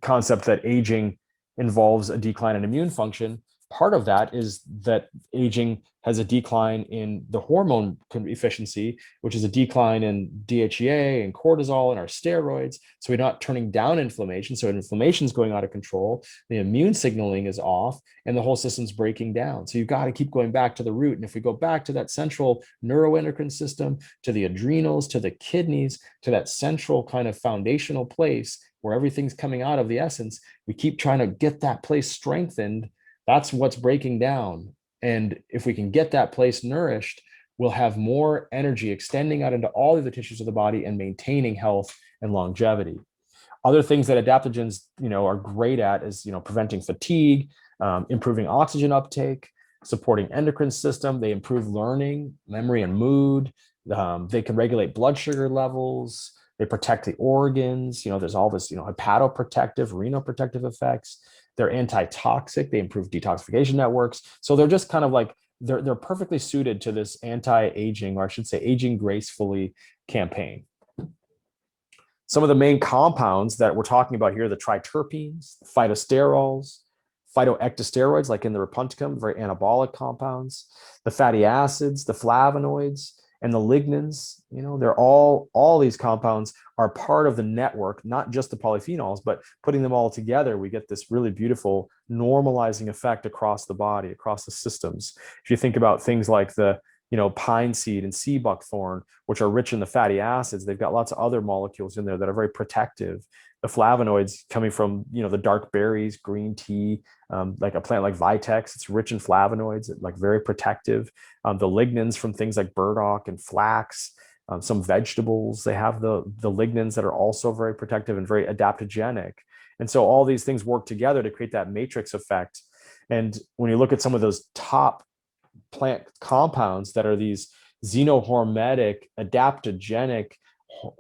concept that aging involves a decline in immune function, part of that is that aging has a decline in the hormone efficiency, which is a decline in DHEA and cortisol and our steroids. So we're not turning down inflammation. So inflammation is going out of control. The immune signaling is off and the whole system's breaking down. So you've got to keep going back to the root. And if we go back to that central neuroendocrine system, to the adrenals, to the kidneys, to that central kind of foundational place where everything's coming out of the essence, we keep trying to get that place strengthened. That's what's breaking down. And if we can get that place nourished, we'll have more energy extending out into all of the tissues of the body and maintaining health and longevity. Other things that adaptogens, are great at is, preventing fatigue, improving oxygen uptake, supporting endocrine system. They improve learning, memory, and mood. They can regulate blood sugar levels. They protect the organs. There's all this, hepatoprotective, renoprotective effects. They're anti-toxic. They improve detoxification networks. So they're just kind of like, they're perfectly suited to this anti-aging, or I should say aging gracefully campaign. Some of the main compounds that we're talking about here, the triterpenes, phytosterols, phytoectosteroids, like in the repunticum, very anabolic compounds, the fatty acids, the flavonoids, and the lignans. They're all these compounds are part of the network, not just the polyphenols, but putting them all together, we get this really beautiful normalizing effect across the body, across the systems. If you think about things like the pine seed and sea buckthorn, which are rich in the fatty acids, they've got lots of other molecules in there that are very protective. The flavonoids coming from the dark berries, green tea, like a plant like Vitex, it's rich in flavonoids, like very protective. The lignans from things like burdock and flax, some vegetables, they have the lignans that are also very protective and very adaptogenic. And so all these things work together to create that matrix effect. And when you look at some of those top plant compounds that are these xenohormetic, adaptogenic,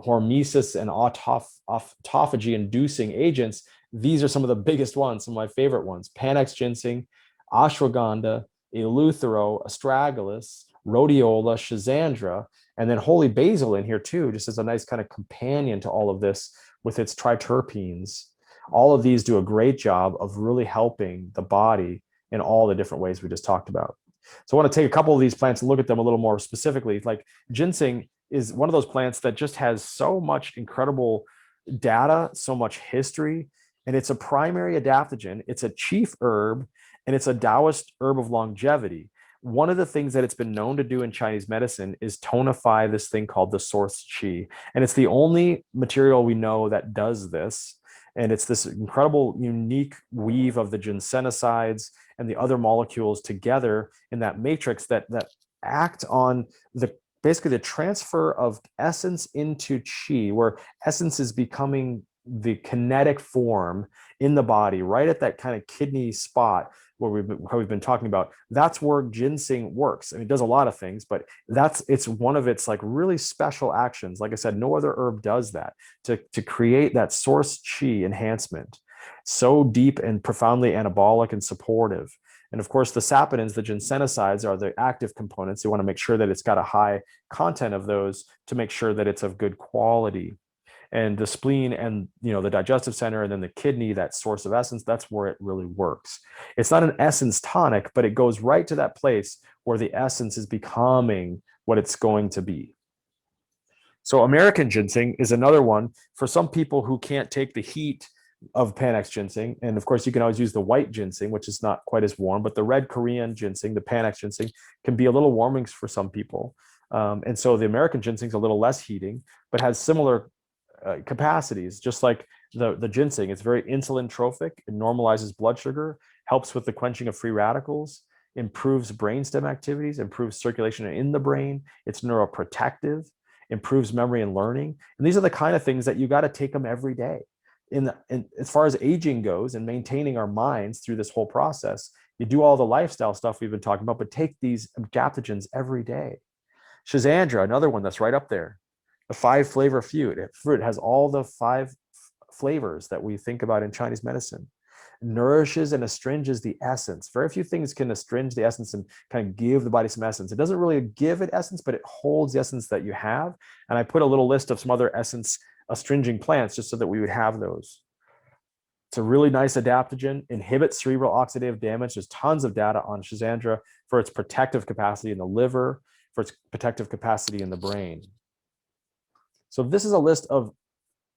hormesis and autophagy inducing agents, these are some of the biggest ones, some of my favorite ones: Panax ginseng, ashwagandha, eleuthero, astragalus, rhodiola, schizandra, and then holy basil in here too, just as a nice kind of companion to all of this with its triterpenes. All of these do a great job of really helping the body in all the different ways we just talked about. So I want to take a couple of these plants and look at them a little more specifically. Like ginseng is one of those plants that just has so much incredible data, so much history, and it's a primary adaptogen. It's a chief herb, and it's a Taoist herb of longevity. One of the things that it's been known to do in Chinese medicine is tonify this thing called the source qi. And it's the only material we know that does this. And it's this incredible, unique weave of the ginsenosides and the other molecules together in that matrix that act on basically the transfer of essence into qi, where essence is becoming the kinetic form in the body, right at that kind of kidney spot where we've been talking about. That's where ginseng works. I mean, it does a lot of things, but it's one of its like really special actions. Like I said, no other herb does that, to create that source qi enhancement, so deep and profoundly anabolic and supportive. And of course, the saponins, the ginsenosides, are the active components. You want to make sure that it's got a high content of those to make sure that it's of good quality. And the spleen and the digestive center and then the kidney, that source of essence, that's where it really works. It's not an essence tonic, but it goes right to that place where the essence is becoming what it's going to be. So American ginseng is another one for some people who can't take the heat of Panax ginseng. And of course, you can always use the white ginseng, which is not quite as warm, but the red Korean ginseng, the Panax ginseng, can be a little warming for some people. And so the American ginseng is a little less heating, but has similar capacities, just like the ginseng. It's very insulin trophic. It normalizes blood sugar, helps with the quenching of free radicals, improves brainstem activities, improves circulation in the brain. It's neuroprotective, improves memory and learning. And these are the kind of things that you got to take them every day. As far as aging goes and maintaining our minds through this whole process, you do all the lifestyle stuff we've been talking about, but take these adaptogens every day. Schisandra, another one that's right up there. The 5-flavor fruit has all the 5 flavors that we think about in Chinese medicine. Nourishes and astringes the essence. Very few things can astringe the essence and kind of give the body some essence. It doesn't really give it essence, but it holds the essence that you have. And I put a little list of some other essence astringing plants just so that we would have those. It's a really nice adaptogen, inhibits cerebral oxidative damage. There's tons of data on Schisandra for its protective capacity in the liver, for its protective capacity in the brain. So this is a list of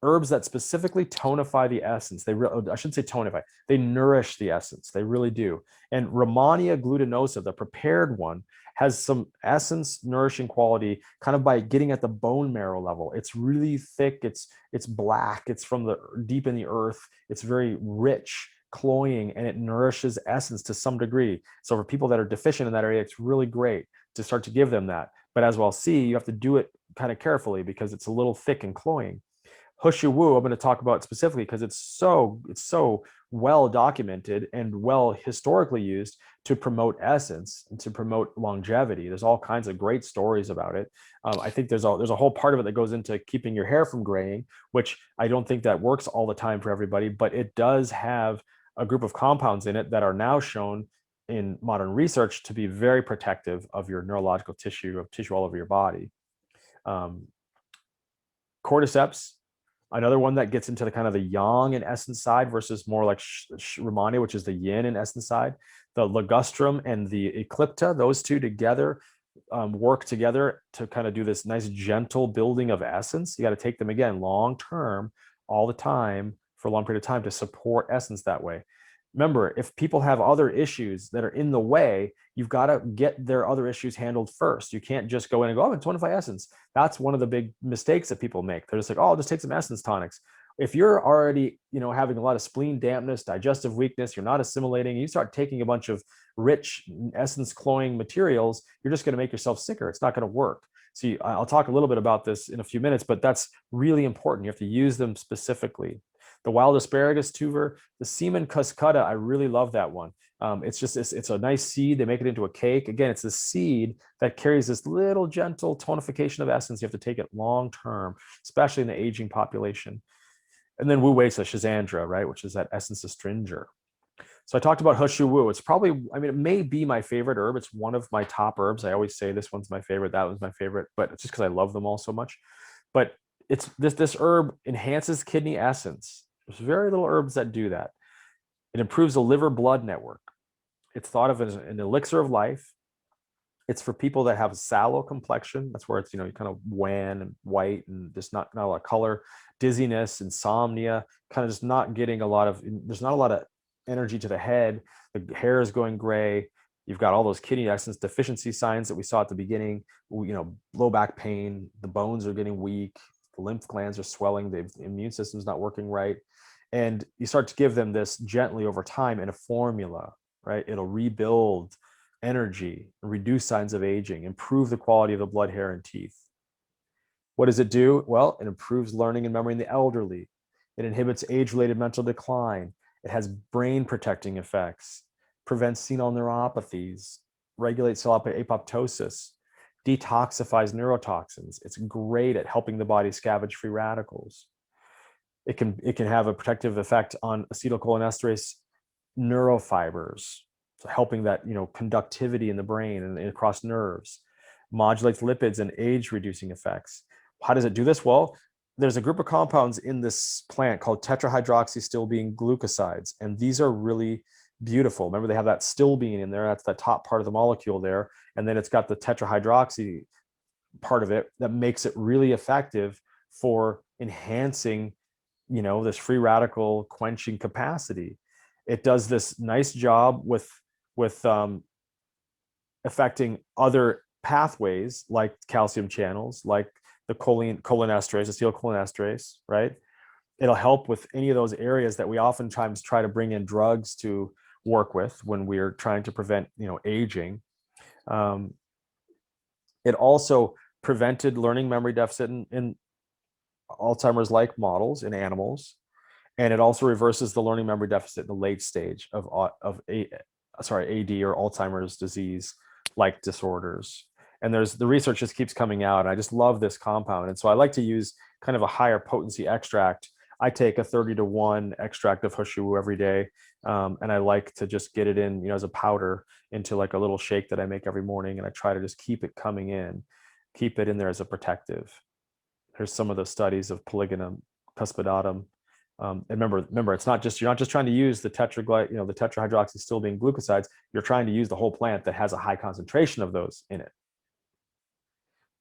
herbs that specifically tonify the essence. I shouldn't say tonify, they nourish the essence. They really do. And Rehmannia glutinosa, the prepared one, has some essence nourishing quality kind of by getting at the bone marrow level. It's really thick. It's black. It's from the deep in the earth. It's very rich, cloying, and it nourishes essence to some degree. So for people that are deficient in that area, it's really great to start to give them that. But as we'll see, you have to do it kind of carefully because it's a little thick and cloying. Hushu Wu, I'm going to talk about specifically because it's so well documented and well historically used to promote essence and to promote longevity. There's all kinds of great stories about it. I think there's a whole part of it that goes into keeping your hair from graying, which I don't think that works all the time for everybody, but it does have a group of compounds in it that are now shown in modern research to be very protective of your neurological tissue, of tissue all over your body. Cordyceps, another one that gets into the kind of the yang in essence side versus more like Rehmannia, which is the yin in essence side. The ligustrum and the eclipta, those two together work together to kind of do this nice gentle building of essence. You got to take them again long term, all the time, for a long period of time to support essence that way. Remember, if people have other issues that are in the way, you've got to get their other issues handled first. You can't just go in and go, oh, it's tonify essence. That's one of the big mistakes that people make. They're just like, oh, I'll just take some essence tonics. If you're already, having a lot of spleen dampness, digestive weakness, you're not assimilating, you start taking a bunch of rich essence cloying materials, you're just going to make yourself sicker. It's not going to work. So I'll talk a little bit about this in a few minutes, but that's really important. You have to use them specifically. The wild asparagus tuber, the semen cuscuta, I really love that one. It's a nice seed. They make it into a cake. Again, it's the seed that carries this little gentle tonification of essence. You have to take it long term, especially in the aging population. And then Wu Wei, so Schisandra, right, which is that essence astringer. So I talked about Hushu Wu. It's probably, it may be my favorite herb. It's one of my top herbs. I always say this one's my favorite, that one's my favorite, but it's just because I love them all so much. But it's this herb enhances kidney essence. There's very little herbs that do that. It improves the liver blood network. It's thought of as an elixir of life. It's for people that have sallow complexion. That's where it's, kind of wan and white and just not a lot of color, dizziness, insomnia, kind of just not getting there's not a lot of energy to the head. The hair is going gray. You've got all those kidney essence deficiency signs that we saw at the beginning, low back pain, the bones are getting weak, the lymph glands are swelling, the immune system's not working right. And you start to give them this gently over time in a formula, right? It'll rebuild energy, reduce signs of aging, improve the quality of the blood, hair, and teeth. What does it do? Well, it improves learning and memory in the elderly. It inhibits age-related mental decline. It has brain protecting effects, prevents senile neuropathies, regulates cell apoptosis, detoxifies neurotoxins. It's great at helping the body scavenge free radicals. It can have a protective effect on acetylcholinesterase neurofibers, so helping that conductivity in the brain and across nerves. Modulates lipids and age reducing effects. How does it do this? Well, there's a group of compounds in this plant called tetrahydroxystilbene glucosides, and these are really beautiful. Remember, they have that stilbene in there. That's the top part of the molecule there, and then it's got the tetrahydroxy part of it that makes it really effective for enhancing, this free radical quenching capacity. It does this nice job with affecting other pathways like calcium channels, like the cholinesterase, acetylcholinesterase, right? It'll help with any of those areas that we oftentimes try to bring in drugs to work with when we're trying to prevent, aging. It also prevented learning memory deficit in Alzheimer's-like models in animals, and it also reverses the learning memory deficit in the late stage of AD or Alzheimer's disease like disorders. And the research just keeps coming out, and I just love this compound. And so I like to use kind of a higher potency extract. I take a 30-to-1 extract of Hushu every day, and I like to just get it in, as a powder into like a little shake that I make every morning, and I try to just keep it coming in, keep it in there as a protective. There's some of the studies of Polygonum cuspidatum. And remember, it's not just, you're not just trying to use the the tetrahydroxystilbene glucosides. You're trying to use the whole plant that has a high concentration of those in it.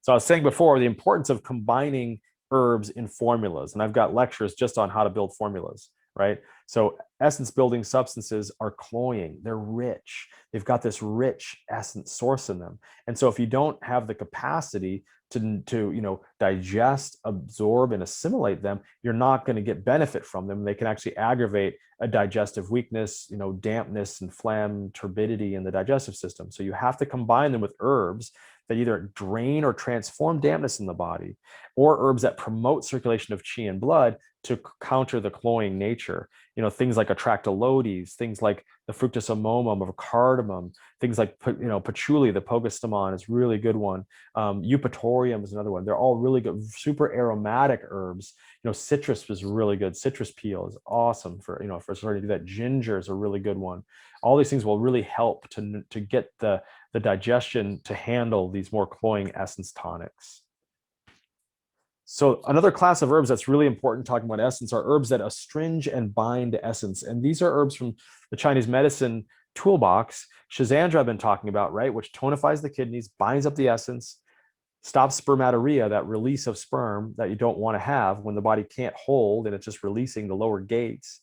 So I was saying before the importance of combining herbs in formulas, and I've got lectures just on how to build formulas, right? So essence building substances are cloying. They're rich. They've got this rich essence source in them. And so if you don't have the capacity to digest, absorb, and assimilate them, you're not going to get benefit from them. They can actually aggravate a digestive weakness, dampness and phlegm, turbidity in the digestive system. So you have to combine them with herbs that either drain or transform dampness in the body, or herbs that promote circulation of qi and blood to counter the cloying nature. Things like atractylodes, things like the fructosamomum of cardamom, things like patchouli, the pogastamon is a really good one. Eupatorium is another one. They're all really good, super aromatic herbs. Citrus is really good. Citrus peel is awesome for starting to do that. Ginger is a really good one. All these things will really help to get the digestion to handle these more cloying essence tonics. So another class of herbs that's really important talking about essence are herbs that astringe and bind essence. And these are herbs from the Chinese medicine toolbox. Schizandra I've been talking about, right? Which tonifies the kidneys, binds up the essence, stops spermatorrhea, that release of sperm that you don't want to have when the body can't hold and it's just releasing the lower gates.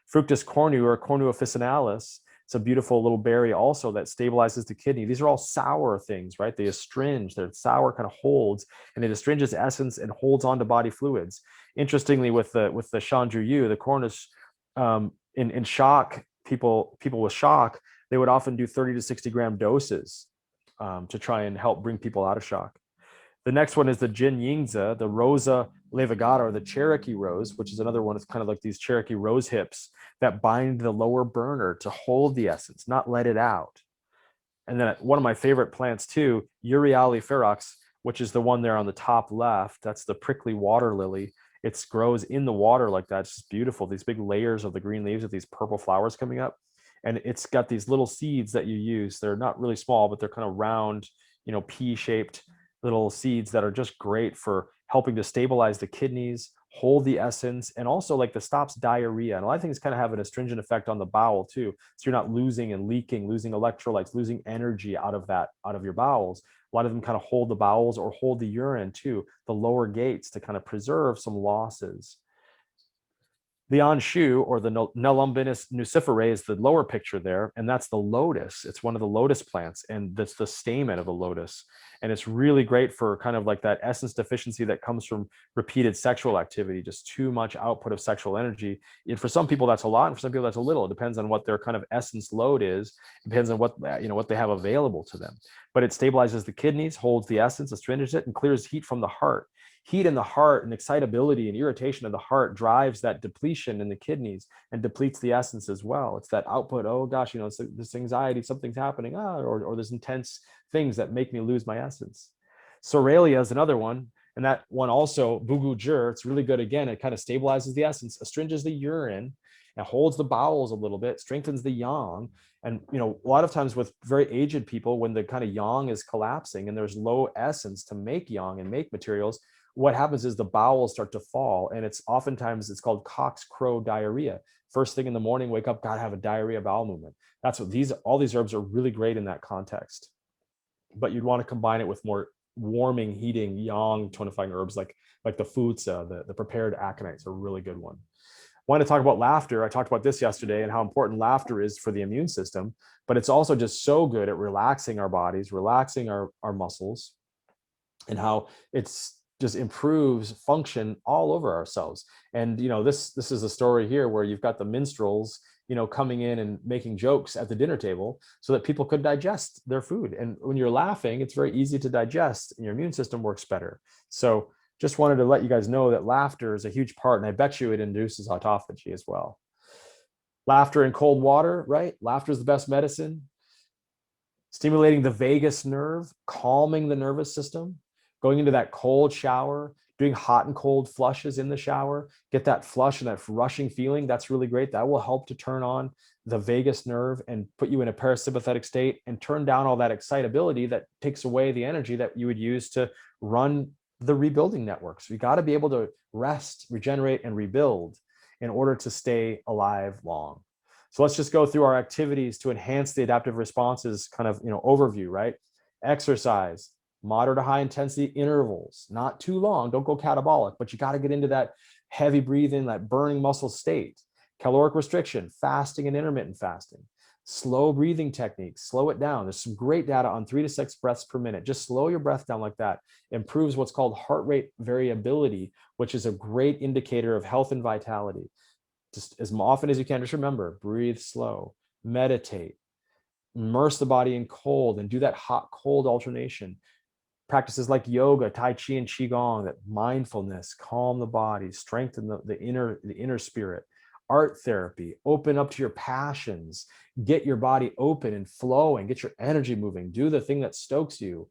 Fructus cornu or Cornu officinalis. It's a beautiful little berry also that stabilizes the kidney. These are all sour things, right? They astringe, they're sour, kind of holds, and it astringes essence and holds on to body fluids. Interestingly, with the Shanjuyu, the cornus, in shock, people with shock, they would often do 30 to 60 gram doses to try and help bring people out of shock. The next one is the Jin Yingzi, the Rosa levigata, or the Cherokee rose, which is another one. It's kind of like these Cherokee rose hips that bind the lower burner to hold the essence, not let it out. And then one of my favorite plants too, Euryale ferox, which is the one there on the top left. That's the prickly water lily. It grows in the water like that. It's just beautiful. These big layers of the green leaves with these purple flowers coming up. And it's got these little seeds that you use. They're not really small, but they're kind of round, pea-shaped little seeds that are just great for helping to stabilize the kidneys, hold the essence, and also like the stops diarrhea. And a lot of things kind of have an astringent effect on the bowel too. So you're not losing and leaking, losing electrolytes, losing energy out of your bowels. A lot of them kind of hold the bowels or hold the urine too, the lower gates, to kind of preserve some losses. The anshu, or the Nelumbinis nuciferae, is the lower picture there, and that's the lotus. It's one of the lotus plants, and that's the stamen of a lotus. And it's really great for kind of like that essence deficiency that comes from repeated sexual activity, just too much output of sexual energy. And for some people, that's a lot, and for some people, that's a little. It depends on what their kind of essence load is. It depends on what they have available to them. But it stabilizes the kidneys, holds the essence, astringes it, and clears heat from the heart. Heat in the heart and excitability and irritation of the heart drives that depletion in the kidneys and depletes the essence as well. It's that output. Oh gosh, it's this anxiety, something's happening, or there's intense things that make me lose my essence. Soralia is another one, and that one also, Bugujur, it's really good. Again, it kind of stabilizes the essence, astringes the urine, and holds the bowels a little bit, strengthens the yang. And a lot of times with very aged people, when the kind of yang is collapsing and there's low essence to make yang and make materials, what happens is the bowels start to fall, and it's called cock's crow diarrhea. First thing in the morning, wake up, gotta have a diarrhea bowel movement. That's what all these herbs are really great in that context. But you'd want to combine it with more warming, heating, yang tonifying herbs like the futsa, the prepared aconites are a really good one. I want to talk about laughter. I talked about this yesterday and how important laughter is for the immune system, but it's also just so good at relaxing our bodies, relaxing our muscles, and how it's just improves function all over ourselves. And this is a story here where you've got the minstrels coming in and making jokes at the dinner table so that people could digest their food. And when you're laughing, it's very easy to digest and your immune system works better. So just wanted to let you guys know that laughter is a huge part, and I bet you it induces autophagy as well. Laughter in cold water, right? Laughter is the best medicine. Stimulating the vagus nerve, calming the nervous system, going into that cold shower, doing hot and cold flushes in the shower, get that flush and that rushing feeling. That's really great. That will help to turn on the vagus nerve and put you in a parasympathetic state and turn down all that excitability that takes away the energy that you would use to run the rebuilding networks. We got to be able to rest, regenerate, and rebuild in order to stay alive long. So let's just go through our activities to enhance the adaptive responses kind of, overview, right? Exercise, moderate to high intensity intervals, not too long. Don't go catabolic, but you got to get into that heavy breathing, that burning muscle state. Caloric restriction, fasting and intermittent fasting. Slow breathing techniques, slow it down. There's some great data on 3 to 6 breaths per minute. Just slow your breath down like that. Improves what's called heart rate variability, which is a great indicator of health and vitality. Just as often as you can, just remember, breathe slow, meditate, immerse the body in cold, and do that hot cold alternation. Practices like yoga, tai chi, and qigong, that mindfulness, calm the body, strengthen the inner spirit. Art therapy, open up to your passions, get your body open and flowing, get your energy moving, do the thing that stokes your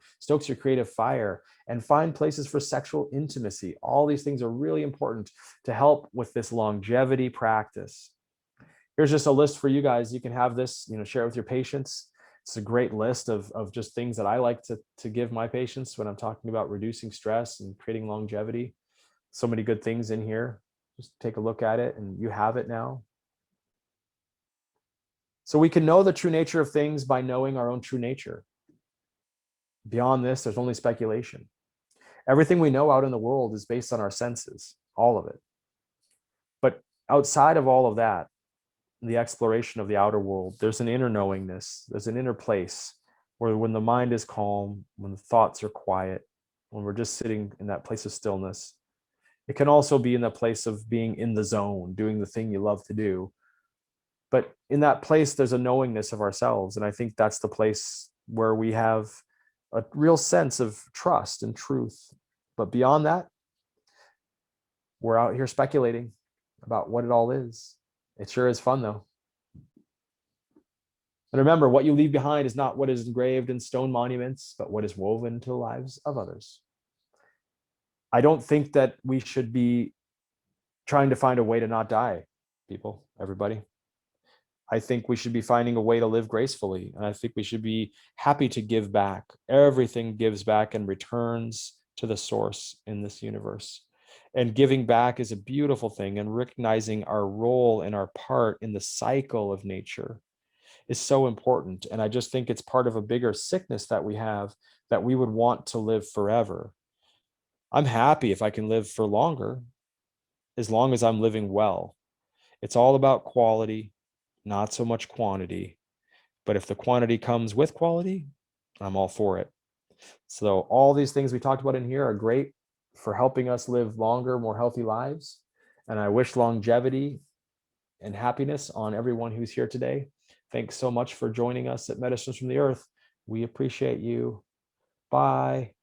creative fire, and find places for sexual intimacy. All these things are really important to help with this longevity practice. Here's just a list for you guys. You can have this, share it with your patients. It's a great list of just things that I like to give my patients when I'm talking about reducing stress and creating longevity. So many good things in here. Just take a look at it and you have it now. So we can know the true nature of things by knowing our own true nature. Beyond this, there's only speculation. Everything we know out in the world is based on our senses, all of it. But outside of all of that, the exploration of the outer world, there's an inner knowingness, there's an inner place where when the mind is calm, when the thoughts are quiet, when we're just sitting in that place of stillness. It can also be in the place of being in the zone, doing the thing you love to do. But in that place, there's a knowingness of ourselves. And I think that's the place where we have a real sense of trust and truth. But beyond that, we're out here speculating about what it all is. It sure is fun, though. And remember, what you leave behind is not what is engraved in stone monuments, but what is woven into the lives of others. I don't think that we should be trying to find a way to not die, people, everybody. I think we should be finding a way to live gracefully. And I think we should be happy to give back. Everything gives back and returns to the source in this universe. And giving back is a beautiful thing. And recognizing our role and our part in the cycle of nature is so important. And I just think it's part of a bigger sickness that we have, that we would want to live forever. I'm happy if I can live for longer, as long as I'm living well. It's all about quality, not so much quantity. But if the quantity comes with quality, I'm all for it. So all these things we talked about in here are great for helping us live longer, more healthy lives. And I wish longevity and happiness on everyone who's here today. Thanks so much for joining us at Medicines from the Earth. We appreciate you. Bye.